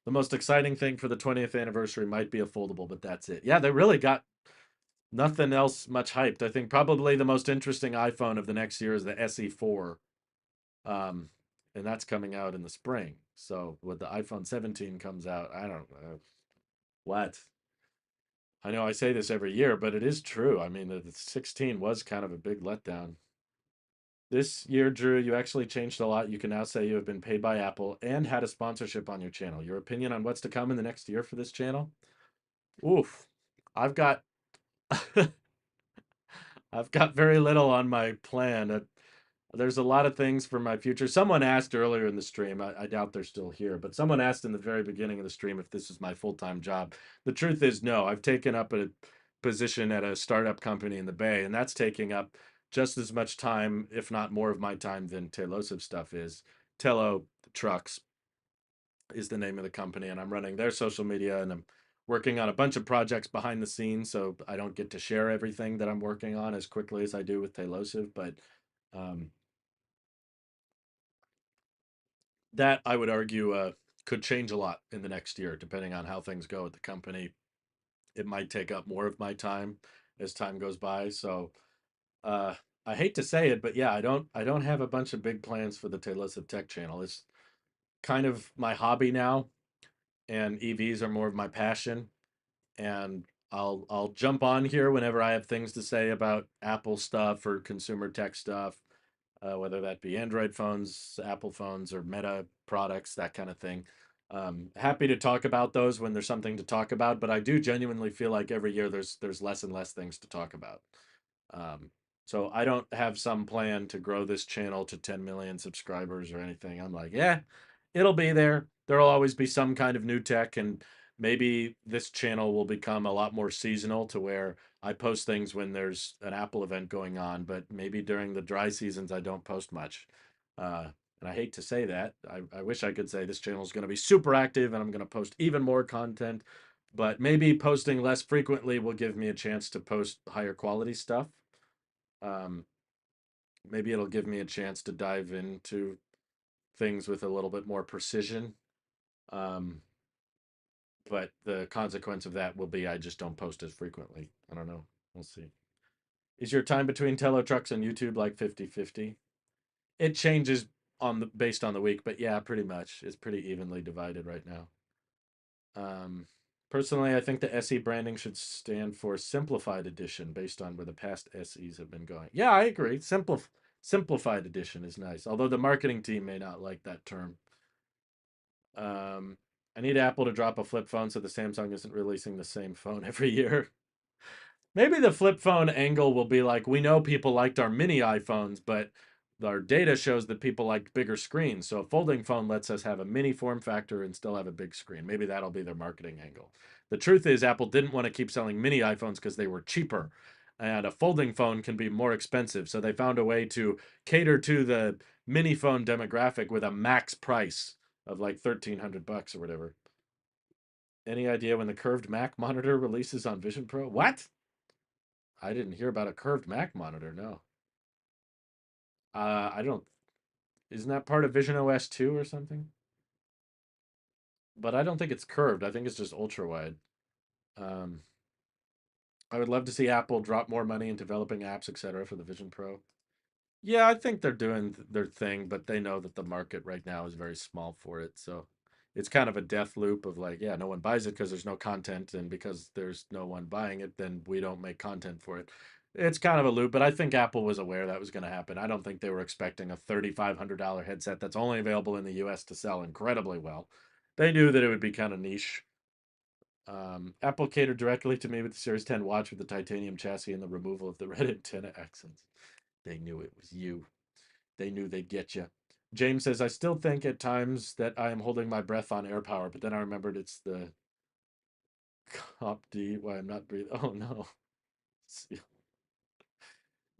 The most exciting thing for the 20th anniversary might be a foldable, but that's it. Yeah, they really got nothing else much hyped. I think probably the most interesting iPhone of the next year is the SE4. Um, and that's coming out in the spring. So when the iPhone 17 comes out, I don't know what. I know I say this every year, but it is true. I mean, the 16 was kind of a big letdown. This year, Drew, you actually changed a lot. You can now say you have been paid by Apple and had a sponsorship on your channel. Your opinion on what's to come in the next year for this channel? Oof. I've got I've got very little on my plan. There's a lot of things for my future. Someone asked earlier in the stream, I doubt they're still here, but someone asked in the very beginning of the stream if this is my full-time job. The truth is no. I've taken up a position at a startup company in the Bay, and that's taking up just as much time, if not more of my time than Tailosive stuff is. Telo Trucks is the name of the company, and I'm running their social media, and I'm working on a bunch of projects behind the scenes, so I don't get to share everything that I'm working on as quickly as I do with Tailosive, but um, that I would argue could change a lot in the next year, depending on how things go at the company. It might take up more of my time as time goes by. So uh, I hate to say it, but yeah, I don't have a bunch of big plans for the Tailosive Tech channel. It's kind of my hobby now, and EVs are more of my passion. And I'll jump on here whenever I have things to say about Apple stuff or consumer tech stuff, whether that be Android phones, Apple phones, or Meta products, that kind of thing. Happy to talk about those when there's something to talk about, but I do genuinely feel like every year there's less and less things to talk about. Um, so I don't have some plan to grow this channel to 10 million subscribers or anything. I'm like, yeah, it'll be there. There'll always be some kind of new tech, and maybe this channel will become a lot more seasonal to where I post things when there's an Apple event going on, but maybe during the dry seasons I don't post much. Uh, and I hate to say that. I wish I could say this channel is going to be super active and I'm going to post even more content, but maybe posting less frequently will give me a chance to post higher quality stuff. Um, Maybe it'll give me a chance to dive into things with a little bit more precision. Um, but the consequence of that will be I just don't post as frequently. I don't know. We'll see. Is your time between Telo trucks and YouTube like 50-50? It changes on the based on the week, but yeah, pretty much. It's pretty evenly divided right now. Um, Personally, I think the SE branding should stand for simplified edition based on where the past SEs have been going. Yeah, I agree. Simplified edition is nice, although the marketing team may not like that term. Um, I need Apple to drop a flip phone so the Samsung isn't releasing the same phone every year. Maybe the flip phone angle will be like, we know people liked our mini iPhones, but our data shows that people like bigger screens. So a folding phone lets us have a mini form factor and still have a big screen. Maybe that'll be their marketing angle. The truth is, Apple didn't want to keep selling mini iPhones because they were cheaper. And a folding phone can be more expensive. So they found a way to cater to the mini phone demographic with a max price of like 1,300 bucks or whatever. Any idea when the curved Mac monitor releases on Vision Pro? What? I didn't hear about a curved Mac monitor. No. I don't. Isn't that part of Vision OS 2 or something? But I don't think it's curved. I think it's just ultra wide. Um, I would love to see Apple drop more money in developing apps, etc., for the Vision Pro. Yeah, I think they're doing their thing, but they know that the market right now is very small for it. So it's kind of a death loop of like, yeah, no one buys it because there's no content, and because there's no one buying it, then we don't make content for it. It's kind of a loop, but I think Apple was aware that was going to happen. I don't think they were expecting a $3,500 headset that's only available in the US to sell incredibly well. They knew that it would be kind of niche. Apple catered directly to me with the Series 10 watch with the titanium chassis and the removal of the red antenna accents. They knew it was you. They knew they'd get you. James says, I still think at times that I am holding my breath on air power, but then I remembered it's the cop D why I'm not breathing. Oh no.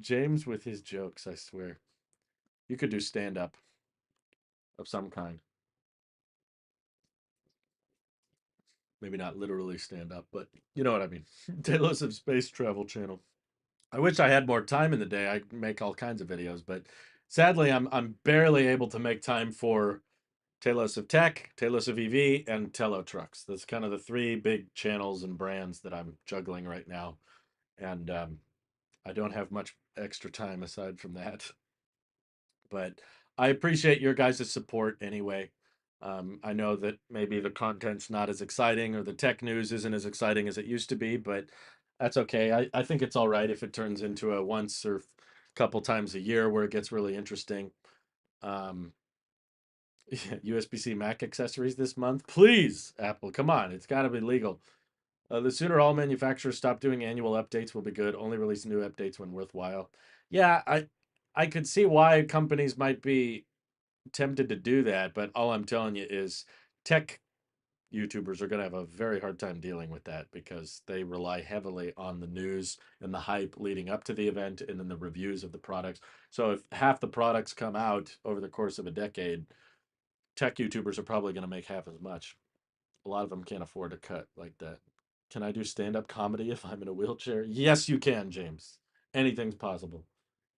James with his jokes, I swear. You could do stand up of some kind. Maybe not literally stand up, but you know what I mean. Tailosive Space Travel Channel. I wish I had more time in the day. I make all kinds of videos, but sadly I'm barely able to make time for Tailosive Tech, Tailosive EV, and Telo Trucks. That's kind of the three big channels and brands that I'm juggling right now. And I don't have much extra time aside from that. But I appreciate your guys' support anyway. I know that maybe the content's not as exciting or the tech news isn't as exciting as it used to be, but that's okay. I think it's all right if it turns into a once or couple times a year where it gets really interesting. Um, USB-C Mac accessories this month, please, Apple, come on, it's got to be legal. The sooner all manufacturers stop doing annual updates will be good. Only release new updates when worthwhile. Yeah, I could see why companies might be tempted to do that, but all I'm telling you is tech YouTubers are going to have a very hard time dealing with that because they rely heavily on the news and the hype leading up to the event and then the reviews of the products. So if half the products come out over the course of a decade, tech YouTubers are probably going to make half as much. A lot of them can't afford to cut like that. Can I do stand-up comedy if I'm in a wheelchair? Yes, you can, James. Anything's possible.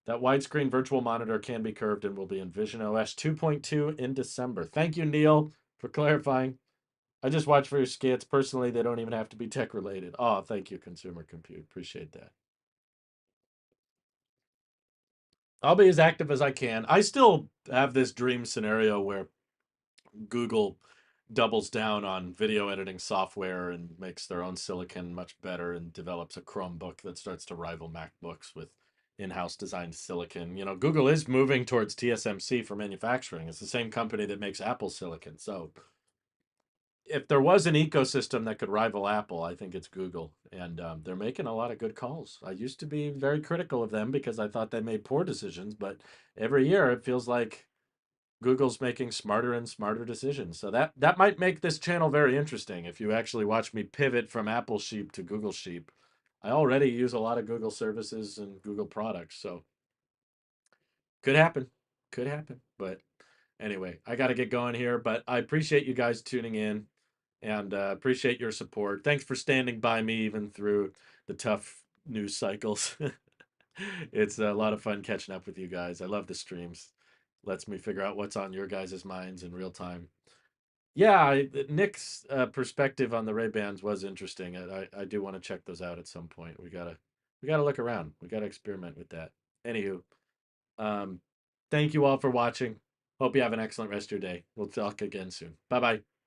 That widescreen virtual monitor can be curved and will be in Vision OS 2.2 in December. Thank you, Neil, for clarifying. I just watch for your skits. Personally, they don't even have to be tech related. Oh, thank you, Consumer Compute. Appreciate that. I'll be as active as I can. I still have this dream scenario where Google doubles down on video editing software and makes their own silicon much better and develops a Chromebook that starts to rival MacBooks with in-house designed silicon. You know, Google is moving towards TSMC for manufacturing. It's the same company that makes Apple silicon. So if there was an ecosystem that could rival Apple, I think it's Google. And they're making a lot of good calls. I used to be very critical of them because I thought they made poor decisions, but every year it feels like Google's making smarter and smarter decisions. So that might make this channel very interesting if you actually watch me pivot from Apple sheep to Google sheep. I already use a lot of Google services and Google products, so could happen. Could happen. But anyway, I got to get going here, but I appreciate you guys tuning in and appreciate your support. Thanks for standing by me even through the tough news cycles. It's a lot of fun catching up with you guys. I love the streams. Lets me figure out what's on your guys' minds in real time. Yeah, Nick's perspective on the Ray Bans was interesting. I do want to check those out at some point. We gotta look around. We gotta experiment with that. Anywho, um, thank you all for watching. Hope you have an excellent rest of your day. We'll talk again soon. Bye bye.